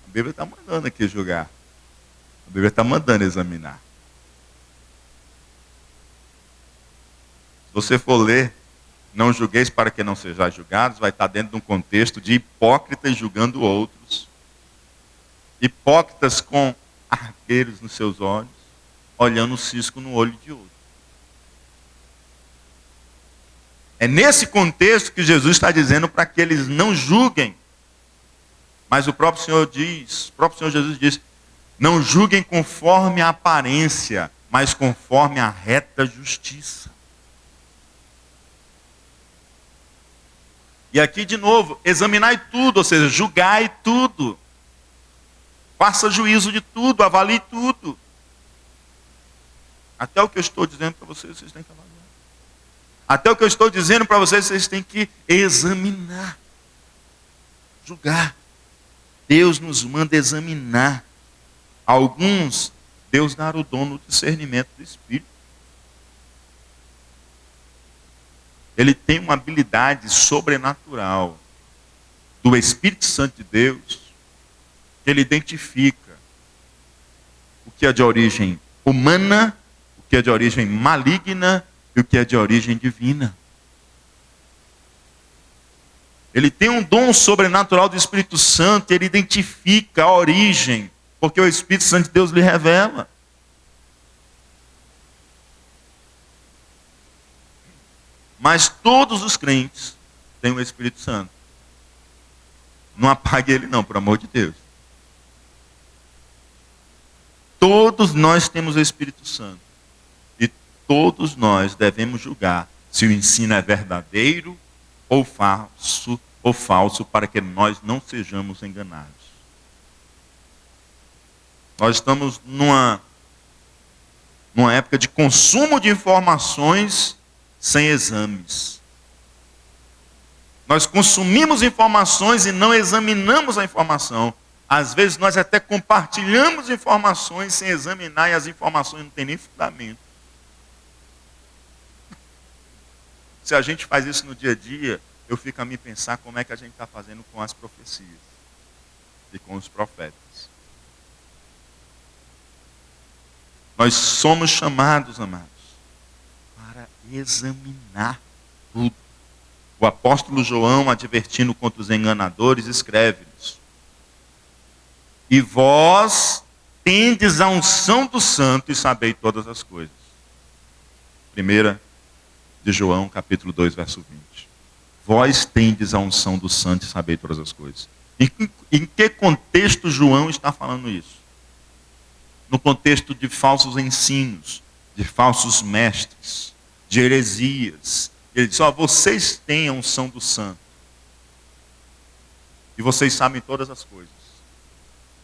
A Bíblia está mandando aqui julgar. A Bíblia está mandando examinar. Se você for ler, não julgueis para que não sejais julgados, vai estar dentro de um contexto de hipócritas julgando outros. Hipócritas com arqueiros nos seus olhos, olhando o cisco no olho de outro. É nesse contexto que Jesus está dizendo para que eles não julguem. Mas o próprio Senhor Jesus diz, não julguem conforme a aparência, mas conforme a reta justiça. E aqui de novo, examinai tudo, ou seja, julgai tudo. Faça juízo de tudo, avalie tudo. Até o que eu estou dizendo para vocês têm que avaliar. Até o que eu estou dizendo para vocês têm que examinar. Julgar. Deus nos manda examinar. Alguns Deus dar o dom do discernimento do Espírito. Ele tem uma habilidade sobrenatural do Espírito Santo de Deus. Ele identifica o que é de origem humana, o que é de origem maligna e o que é de origem divina. Ele tem um dom sobrenatural do Espírito Santo, ele identifica a origem, porque o Espírito Santo de Deus lhe revela. Mas todos os crentes têm o Espírito Santo. Não apague ele não, por amor de Deus. Todos nós temos o Espírito Santo. E todos nós devemos julgar se o ensino é verdadeiro ou falso, para que nós não sejamos enganados. Nós estamos numa época de consumo de informações sem exames. Nós consumimos informações e não examinamos a informação. Às vezes nós até compartilhamos informações sem examinar e as informações não têm nem fundamento. Se a gente faz isso no dia a dia, eu fico a me pensar como é que a gente está fazendo com as profecias e com os profetas. Nós somos chamados, amados, para examinar tudo. O apóstolo João, advertindo contra os enganadores, escreve-nos: e vós tendes a unção do santo e sabeis todas as coisas. 1 de João, capítulo 2, verso 20. Vós tendes a unção do santo e sabeis todas as coisas. Em que contexto João está falando isso? No contexto de falsos ensinos, de falsos mestres, de heresias. Ele diz: vocês têm a unção do santo. E vocês sabem todas as coisas.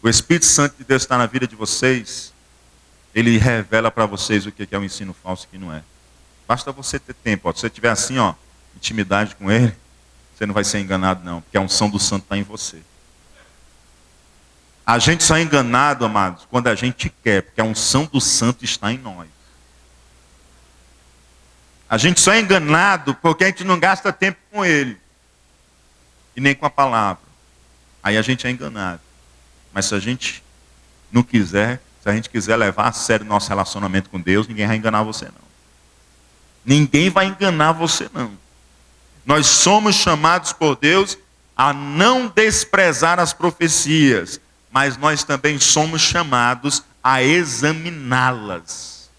O Espírito Santo de Deus está na vida de vocês. Ele revela para vocês o que é um ensino falso e o que não é. Basta você ter tempo. Se você tiver assim, intimidade com ele, você não vai ser enganado não. Porque a unção do santo está em você. A gente só é enganado, amados, quando a gente quer. Porque a unção do santo está em nós. A gente só é enganado porque a gente não gasta tempo com ele. E nem com a palavra. Aí a gente é enganado. Mas se a gente não quiser, se a gente quiser levar a sério o nosso relacionamento com Deus, ninguém vai enganar você não. Ninguém vai enganar você não. Nós somos chamados por Deus a não desprezar as profecias, mas nós também somos chamados a examiná-las.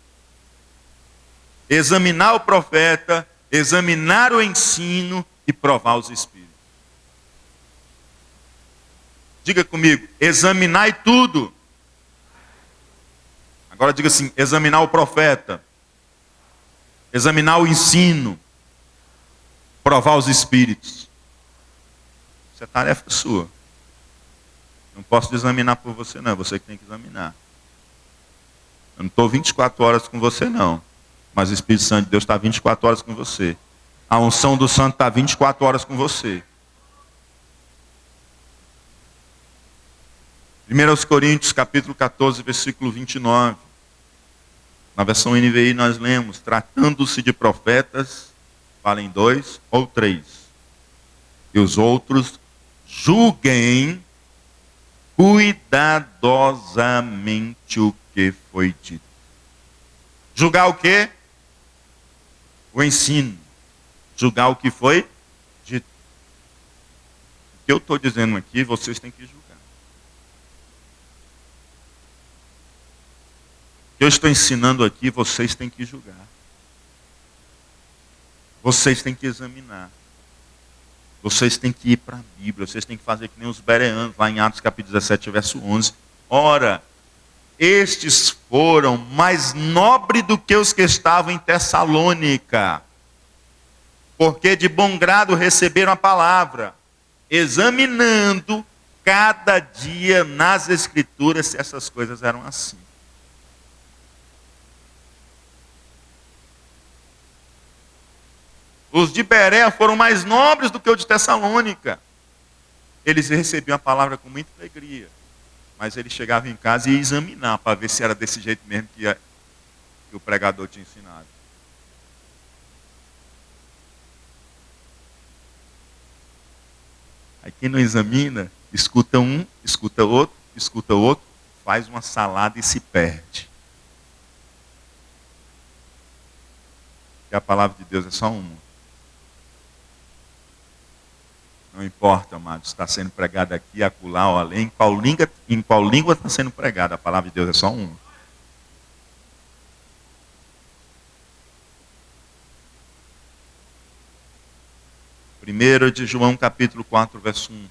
Examinar o profeta, examinar o ensino e provar os espíritos. Diga comigo: examinai tudo. Agora diga assim: examinar o profeta, examinar o ensino, provar os espíritos. Isso é tarefa sua. Não posso examinar por você não, é você que tem que examinar. Eu não estou 24 horas com você não, mas o Espírito Santo de Deus está 24 horas com você. A unção do santo está 24 horas com você. 1 Coríntios, capítulo 14, versículo 29. Na versão NVI nós lemos: tratando-se de profetas, falem 2 ou 3. E os outros julguem cuidadosamente o que foi dito. Julgar o quê? O ensino. Julgar o que foi dito. O que eu estou dizendo aqui, vocês têm que julgar. O que eu estou ensinando aqui, vocês têm que julgar. Vocês têm que examinar. Vocês têm que ir para a Bíblia. Vocês têm que fazer que nem os bereanos, lá em Atos capítulo 17, verso 11. Ora, estes foram mais nobres do que os que estavam em Tessalônica, porque de bom grado receberam a palavra, examinando cada dia nas Escrituras se essas coisas eram assim. Os de Berea foram mais nobres do que os de Tessalônica. Eles recebiam a palavra com muita alegria. Mas ele chegava em casa e ia examinar para ver se era desse jeito mesmo que o pregador tinha ensinado. Aí quem não examina, escuta um, escuta outro, faz uma salada e se perde. E a palavra de Deus é só uma. Não importa, amados, está sendo pregado aqui, acolá ou além, em qual língua está sendo pregada, a palavra de Deus é só uma. Primeiro de João capítulo 4, verso 1.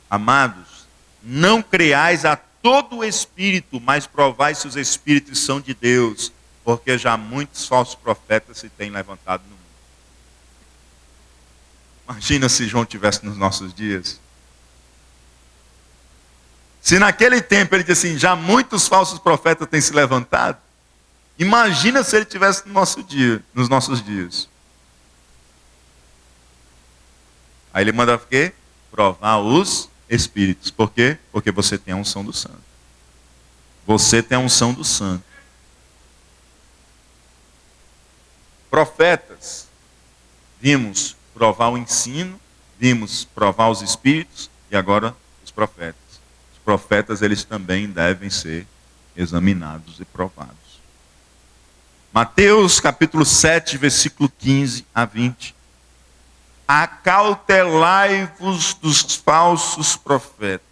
Amados, não creais a todo o espírito, mas provai se os espíritos são de Deus, porque já muitos falsos profetas se têm levantado no mundo. Imagina se João tivesse nos nossos dias. Se naquele tempo ele disse assim, já muitos falsos profetas têm se levantado. Imagina se ele tivesse no nosso dia, nos nossos dias. Aí ele manda o quê? Provar os espíritos. Por quê? Porque você tem a unção do santo. Você tem a unção do santo. Profetas. Vimos provar o ensino, vimos provar os espíritos e agora os profetas. Os profetas, eles também devem ser examinados e provados. Mateus capítulo 7, versículo 15 a 20. Acautelai-vos dos falsos profetas,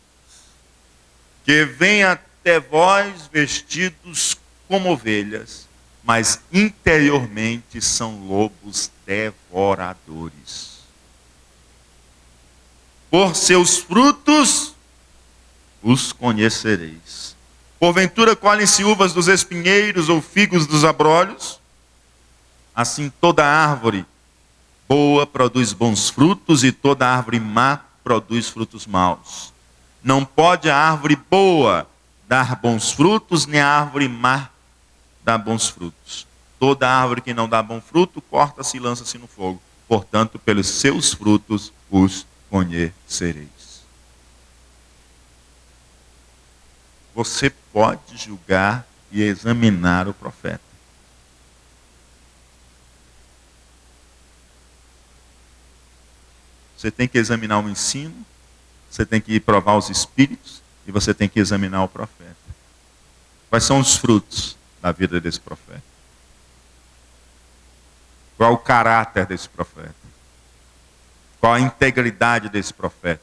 que vêm até vós vestidos como ovelhas, mas interiormente são lobos devoradores. Por seus frutos os conhecereis. Porventura colhem-se uvas dos espinheiros ou figos dos abrolhos? Assim toda árvore boa produz bons frutos e toda árvore má produz frutos maus. Não pode a árvore boa dar bons frutos, nem a árvore má dar bons frutos. Toda árvore que não dá bom fruto, corta-se e lança-se no fogo. Portanto, pelos seus frutos os conhecereis. Você pode julgar e examinar o profeta. Você tem que examinar o ensino, você tem que provar os espíritos e você tem que examinar o profeta. Quais são os frutos da vida desse profeta? Qual é o caráter desse profeta? Qual a integridade desse profeta?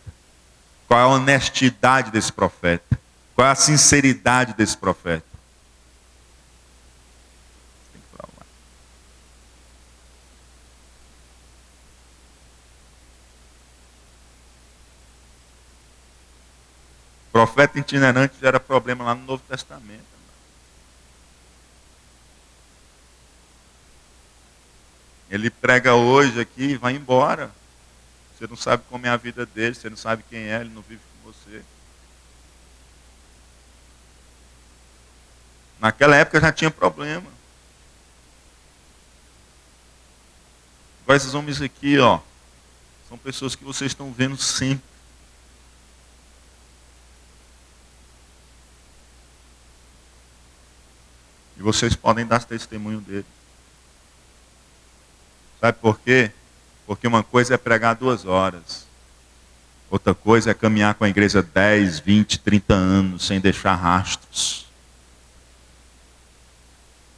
Qual é a honestidade desse profeta? Qual é a sinceridade desse profeta? Tem que provar. Profeta itinerante já era problema lá no Novo Testamento. Ele prega hoje aqui e vai embora. Você não sabe como é a vida dele, você não sabe quem é, ele não vive com você. Naquela época já tinha problema. Agora esses homens aqui, ó, são pessoas que vocês estão vendo sempre. E vocês podem dar testemunho dele. Sabe por quê? Porque uma coisa é pregar 2 horas. Outra coisa é caminhar com a igreja 10, 20, 30 anos, sem deixar rastros.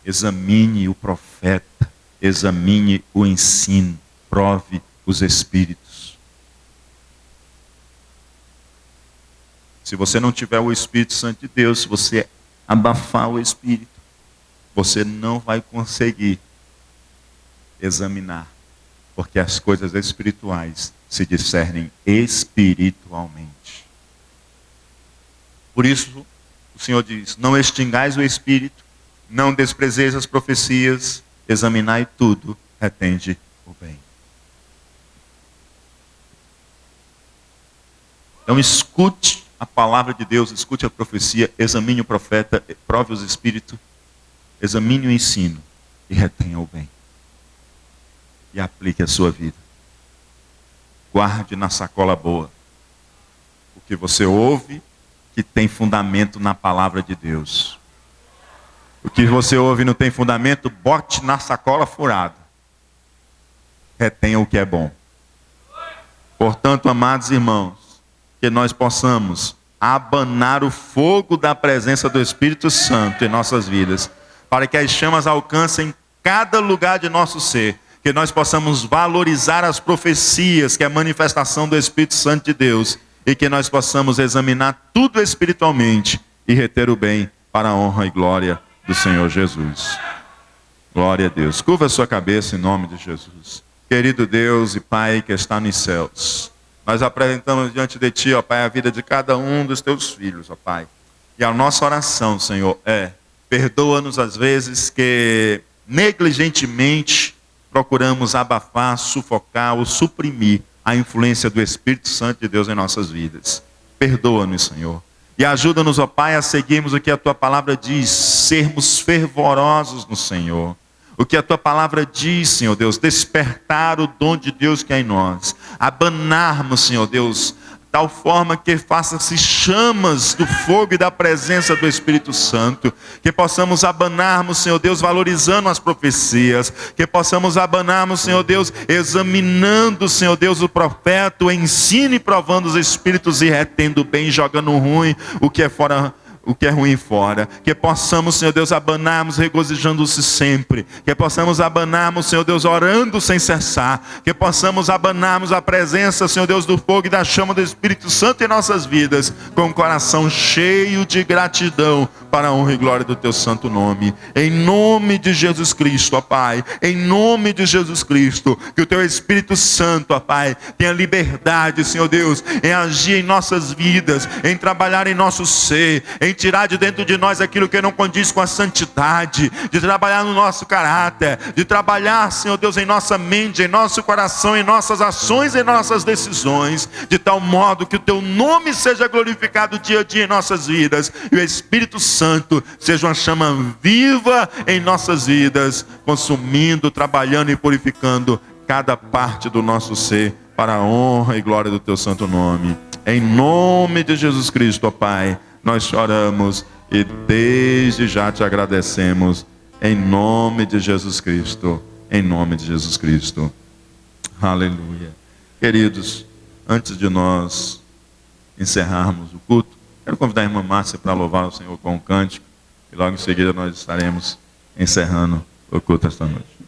Examine o profeta, examine o ensino, prove os espíritos. Se você não tiver o Espírito Santo de Deus, se você abafar o Espírito, você não vai conseguir examinar, porque as coisas espirituais se discernem espiritualmente. Por isso, o Senhor diz, não extingais o Espírito, não desprezeis as profecias, examinai tudo, retende o bem. Então escute a palavra de Deus, escute a profecia, examine o profeta, prove os espíritos, examine o ensino e retenha o bem. E aplique a sua vida. Guarde na sacola boa o que você ouve, que que tem fundamento na palavra de Deus. O que você ouve e não tem fundamento, bote na sacola furada. Retenha o que é bom. Portanto, amados irmãos, que nós possamos abanar o fogo da presença do Espírito Santo em nossas vidas, para que as chamas alcancem cada lugar de nosso ser, que nós possamos valorizar as profecias, que é a manifestação do Espírito Santo de Deus, e que nós possamos examinar tudo espiritualmente e reter o bem para a honra e glória do Senhor Jesus. Glória a Deus. Curva a sua cabeça em nome de Jesus. Querido Deus e Pai que está nos céus, nós apresentamos diante de Ti, ó Pai, a vida de cada um dos Teus filhos, ó Pai. E a nossa oração, Senhor, perdoa-nos às vezes que negligentemente procuramos abafar, sufocar ou suprimir a influência do Espírito Santo de Deus em nossas vidas. Perdoa-nos, Senhor. E ajuda-nos, ó Pai, a seguirmos o que a Tua palavra diz, sermos fervorosos no Senhor. O que a Tua palavra diz, Senhor Deus, despertar o dom de Deus que é em nós. Abanarmos, Senhor Deus, tal forma que faça-se chamas do fogo e da presença do Espírito Santo. Que possamos abanarmos, Senhor Deus, valorizando as profecias. Que possamos abanarmos, Senhor Deus, examinando, Senhor Deus, o profeta, o ensino e provando os espíritos e retendo bem, jogando ruim, o que é fora, o que é ruim fora. Que possamos, Senhor Deus, abanarmos regozijando-se sempre. Que possamos abanarmos, Senhor Deus, orando sem cessar. Que possamos abanarmos a presença, Senhor Deus, do fogo e da chama do Espírito Santo em nossas vidas, com o coração cheio de gratidão para a honra e glória do Teu santo nome. Em nome de Jesus Cristo, ó Pai. Em nome de Jesus Cristo. Que o Teu Espírito Santo, ó Pai, tenha liberdade, Senhor Deus, em agir em nossas vidas, em trabalhar em nosso ser, em tirar de dentro de nós aquilo que não condiz com a santidade, de trabalhar no nosso caráter, de trabalhar, Senhor Deus, em nossa mente, em nosso coração, em nossas ações, em nossas decisões, de tal modo que o Teu nome seja glorificado dia a dia em nossas vidas, e o Espírito Santo seja uma chama viva em nossas vidas, consumindo, trabalhando e purificando cada parte do nosso ser, para a honra e glória do Teu santo nome. Em nome de Jesus Cristo, ó Pai, nós choramos e desde já Te agradecemos, em nome de Jesus Cristo, em nome de Jesus Cristo. Aleluia. Queridos, antes de nós encerrarmos o culto, quero convidar a irmã Márcia para louvar o Senhor com um cântico, e logo em seguida nós estaremos encerrando o culto esta noite.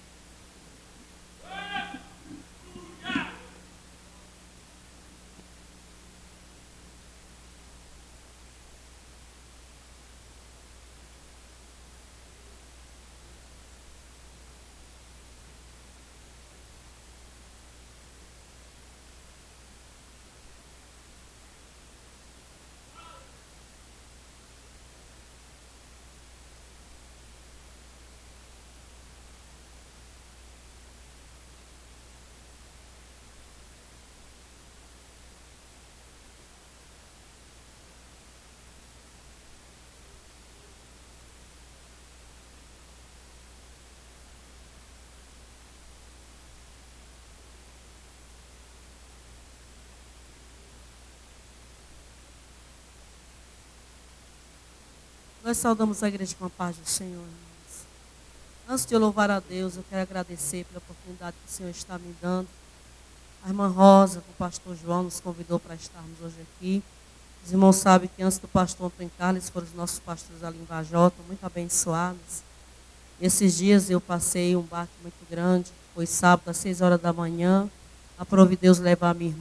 Nós saudamos a igreja com a paz do Senhor, irmãos. Antes de eu louvar a Deus, eu quero agradecer pela oportunidade que o Senhor está me dando. A irmã Rosa, o pastor João, nos convidou para estarmos hoje aqui. Os irmãos sabem que antes do pastor Antônio Carlos, foram os nossos pastores ali em Vajota, muito abençoados. Esses dias eu passei um baque muito grande. Foi sábado, às 6 horas da manhã. Aprove Deus levar a minha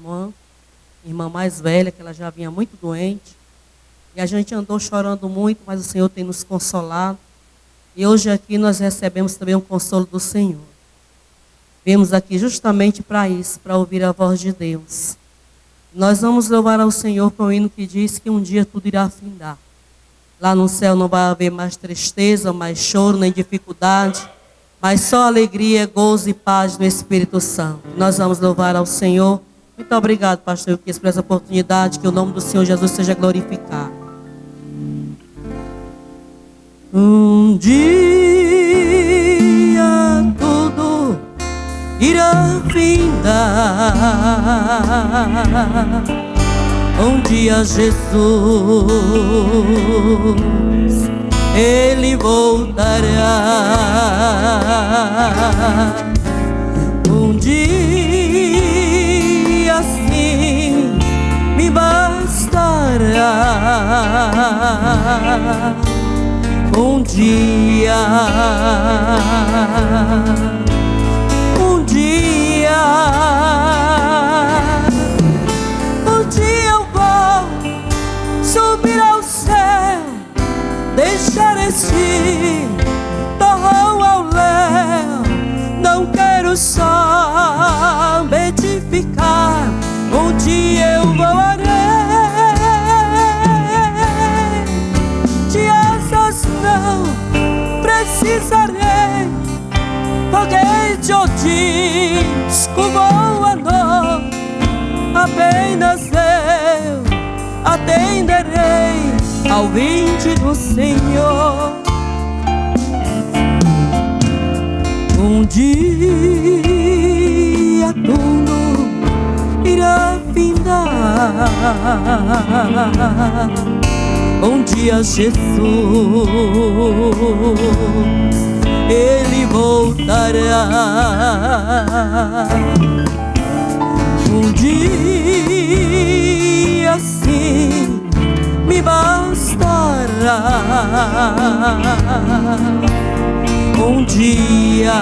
irmã mais velha, que ela já vinha muito doente. E a gente andou chorando muito, mas o Senhor tem nos consolado. E hoje aqui nós recebemos também um consolo do Senhor. Viemos aqui justamente para isso, para ouvir a voz de Deus. Nós vamos louvar ao Senhor com o hino que diz que um dia tudo irá findar. Lá no céu não vai haver mais tristeza, mais choro, nem dificuldade, mas só alegria, gozo e paz no Espírito Santo. Nós vamos louvar ao Senhor. Muito obrigado, pastor, por essa oportunidade, que o nome do Senhor Jesus seja glorificado. Um dia tudo irá findar, Um dia Jesus, Ele voltará. Um dia sim me bastará. Um dia eu vou subir ao céu, deixar este torrão ao léu. Não quero só beatificar, um dia eu voarei. De asas não precisarei, foguete ou disco voador, apenas eu atenderei ao vinde do Senhor. Um dia tudo irá findar. Um dia Jesus, Ele voltará. Um dia sim me bastará. Um dia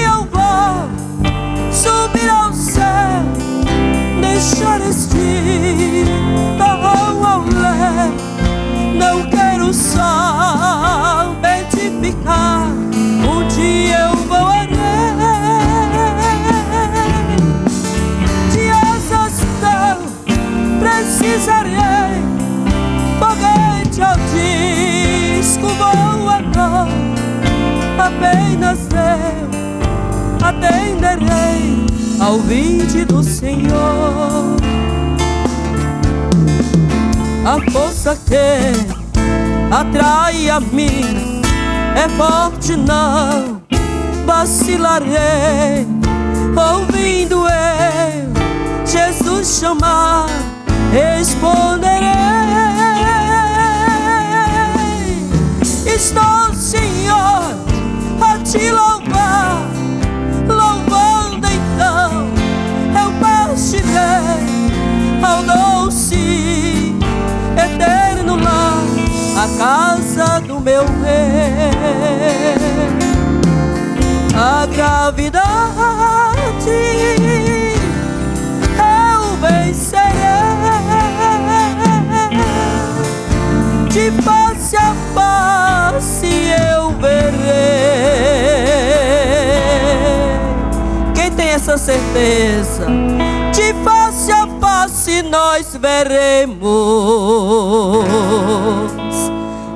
eu vou subir ao céu, deixar este torrão ao léu. Não quero só beatificar, um dia eu voarei. De asas não precisarei, foguete ao disco voador, apenas eu atenderei ao vinde do Senhor. A força que atrai a mim é forte, não vacilarei. Ouvindo eu Jesus chamar, responderei. Estou, Senhor, a te louvar, louvando então eu partirei ao doce eterno lar, a casa do meu rei. A gravidade eu vencerei, de face a face eu verei. Quem tem essa certeza? De face a face nós veremos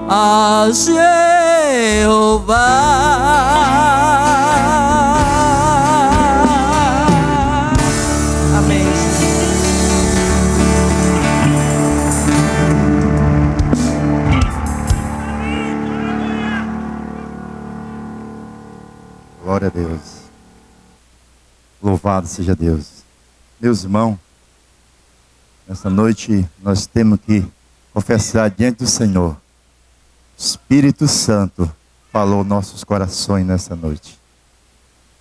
a Jeová. Amém. Glória a Deus. Louvado seja Deus. Meus irmãos, nessa noite nós temos que confessar diante do Senhor. O Espírito Santo falou nossos corações nessa noite.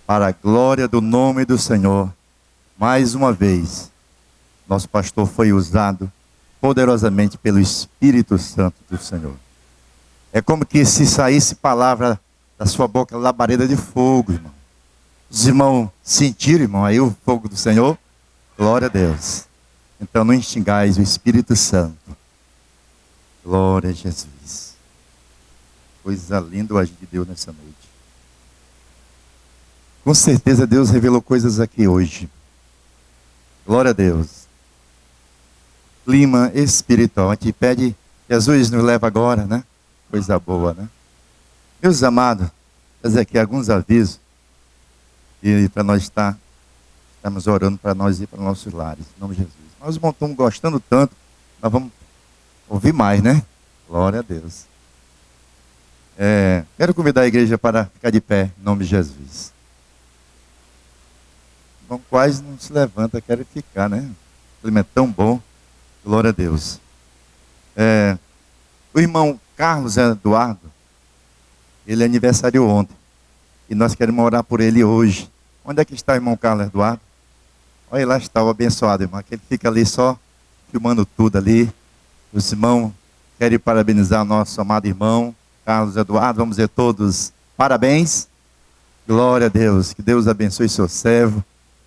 Para a glória do nome do Senhor, mais uma vez, nosso pastor foi usado poderosamente pelo Espírito Santo do Senhor. É como que se saísse palavra da sua boca, labareda de fogo, irmão. Os irmãos sentiram, irmão, aí o fogo do Senhor. Glória a Deus. Então não extingais o Espírito Santo. Glória a Jesus. Coisa linda o agir de Deus nessa noite. Com certeza Deus revelou coisas aqui hoje. Glória a Deus. Clima espiritual. A gente pede, Jesus nos leva agora, né? Coisa boa, né? Meus amados, fazer aqui alguns avisos. E para nós estamos orando para nós ir para nossos lares. Em nome de Jesus. Nós estamos gostando tanto, nós vamos ouvir mais, né? Glória a Deus. Quero convidar a igreja para ficar de pé, em nome de Jesus. Bom, quase não se levanta, quero ficar, né? O clima é tão bom. Glória a Deus. O irmão Carlos Eduardo, ele aniversariou ontem. E nós queremos orar por ele hoje. Onde é que está o irmão Carlos Eduardo? Olha, lá está o abençoado, irmão. Que ele fica ali só filmando tudo ali. Os irmãos querem parabenizar o nosso amado irmão Carlos Eduardo. Vamos dizer todos parabéns. Glória a Deus. Que Deus abençoe seu servo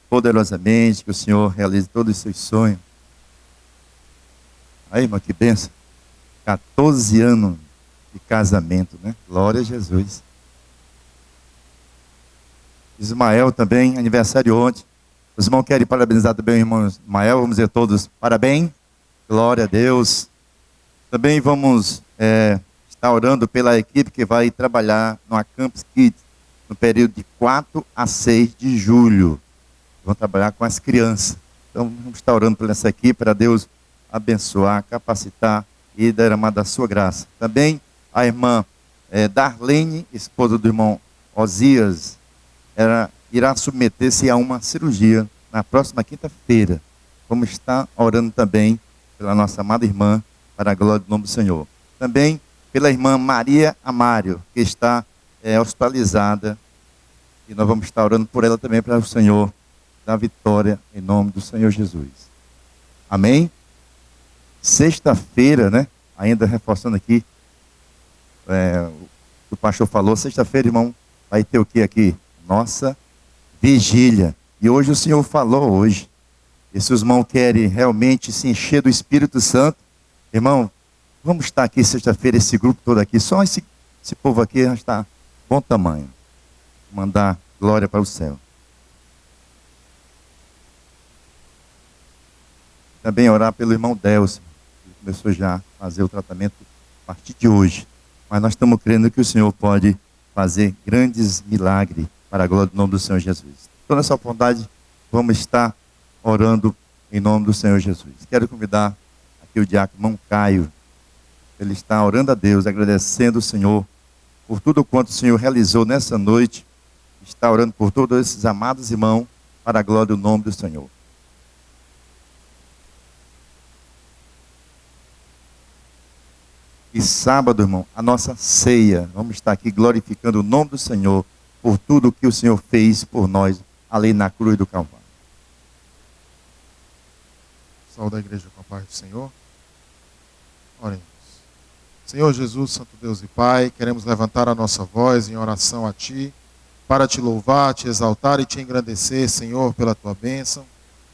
poderosamente. Que o Senhor realize todos os seus sonhos. Aí, irmão, que bênção. 14 anos de casamento, né? Glória a Jesus. Ismael também, aniversário ontem. Os irmãos querem parabenizar também o irmão Ismael. Vamos dizer todos parabéns. Glória a Deus. Também vamos estar orando pela equipe que vai trabalhar no Campus Kids no período de 4 a 6 de julho. Vão trabalhar com as crianças. Então vamos estar orando por essa equipe para Deus abençoar, capacitar e derramar da sua graça. Também a irmã Darlene, esposa do irmão Osias, irá submeter-se a uma cirurgia na próxima quinta-feira. Vamos estar orando também pela nossa amada irmã, para a glória do nome do Senhor. Também pela irmã Maria Amário, que está hospitalizada. E nós vamos estar orando por ela também, para o Senhor dar vitória em nome do Senhor Jesus. Amém? Sexta-feira, né? Ainda reforçando aqui, o pastor falou, sexta-feira, irmão, vai ter o que aqui? Nossa vigília. E hoje o Senhor falou hoje. E se os irmãos querem realmente se encher do Espírito Santo, irmão, vamos estar aqui sexta-feira, esse grupo todo aqui. Só esse povo aqui já está bom tamanho. Mandar glória para o céu. Também orar pelo irmão Delcio, que começou já a fazer o tratamento a partir de hoje. Mas nós estamos crendo que o Senhor pode fazer grandes milagres para a glória do nome do Senhor Jesus. Então, nessa oportunidade, vamos estar orando em nome do Senhor Jesus. Quero convidar aqui o diácono irmão Caio. Ele está orando a Deus, agradecendo o Senhor por tudo quanto o Senhor realizou nessa noite. Está orando por todos esses amados irmãos para a glória do nome do Senhor. E sábado, irmão, a nossa ceia. Vamos estar aqui glorificando o nome do Senhor por tudo que o Senhor fez por nós, ali na cruz do Calvário. Saúde a igreja com a paz do Senhor. Oremos. Senhor Jesus, Santo Deus e Pai, queremos levantar a nossa voz em oração a Ti, para Te louvar, Te exaltar e Te engrandecer, Senhor, pela Tua bênção,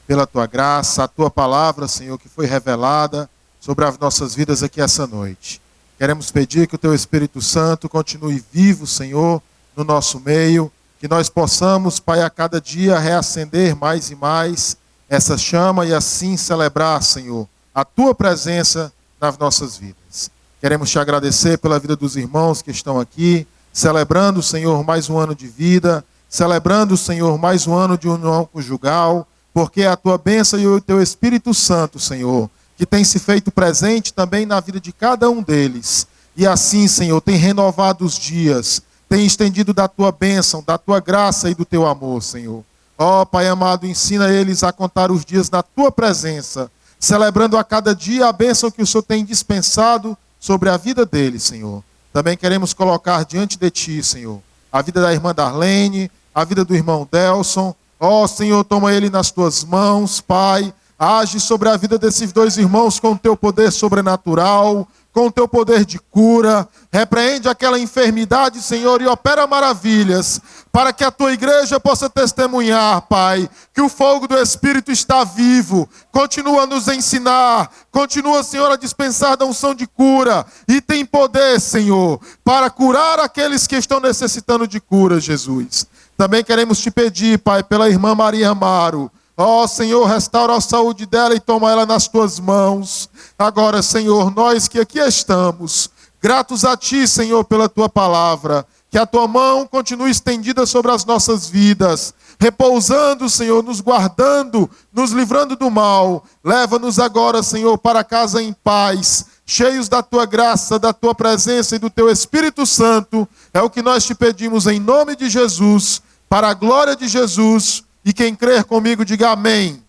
pela Tua graça, a Tua palavra, Senhor, que foi revelada sobre as nossas vidas aqui essa noite. Queremos pedir que o Teu Espírito Santo continue vivo, Senhor, no nosso meio, que nós possamos, Pai, a cada dia reacender mais e mais essa chama e assim celebrar, Senhor, a Tua presença nas nossas vidas. Queremos Te agradecer pela vida dos irmãos que estão aqui, celebrando, Senhor, mais um ano de vida, celebrando, Senhor, mais um ano de união conjugal, porque é a Tua bênção e o Teu Espírito Santo, Senhor, que tem se feito presente também na vida de cada um deles. E assim, Senhor, tem renovado os dias, tem estendido da Tua bênção, da Tua graça e do Teu amor, Senhor. Ó Pai amado, ensina eles a contar os dias na Tua presença, celebrando a cada dia a bênção que o Senhor tem dispensado sobre a vida deles, Senhor. Também queremos colocar diante de Ti, Senhor, a vida da irmã Darlene, a vida do irmão Delson. Ó Senhor, toma ele nas Tuas mãos, Pai. Age sobre a vida desses dois irmãos com o Teu poder sobrenatural, com o Teu poder de cura. Repreende aquela enfermidade, Senhor, e opera maravilhas, para que a Tua igreja possa testemunhar, Pai, que o fogo do Espírito está vivo. Continua a nos ensinar, continua, Senhor, a dispensar da unção de cura, e tem poder, Senhor, para curar aqueles que estão necessitando de cura, Jesus. Também queremos Te pedir, Pai, pela irmã Maria Amaro. Ó Senhor, restaura a saúde dela e toma ela nas Tuas mãos. Agora, Senhor, nós que aqui estamos, gratos a Ti, Senhor, pela Tua palavra, que a Tua mão continue estendida sobre as nossas vidas, repousando, Senhor, nos guardando, nos livrando do mal. Leva-nos agora, Senhor, para casa em paz, cheios da tua graça, da tua presença e do teu Espírito Santo. É o que nós te pedimos em nome de Jesus, para a glória de Jesus. E quem crer comigo, diga amém.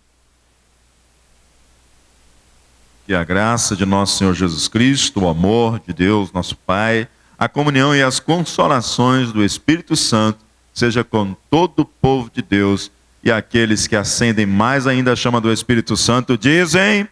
Que a graça de nosso Senhor Jesus Cristo, o amor de Deus, nosso Pai, a comunhão e as consolações do Espírito Santo seja com todo o povo de Deus, e aqueles que acendem mais ainda a chama do Espírito Santo dizem...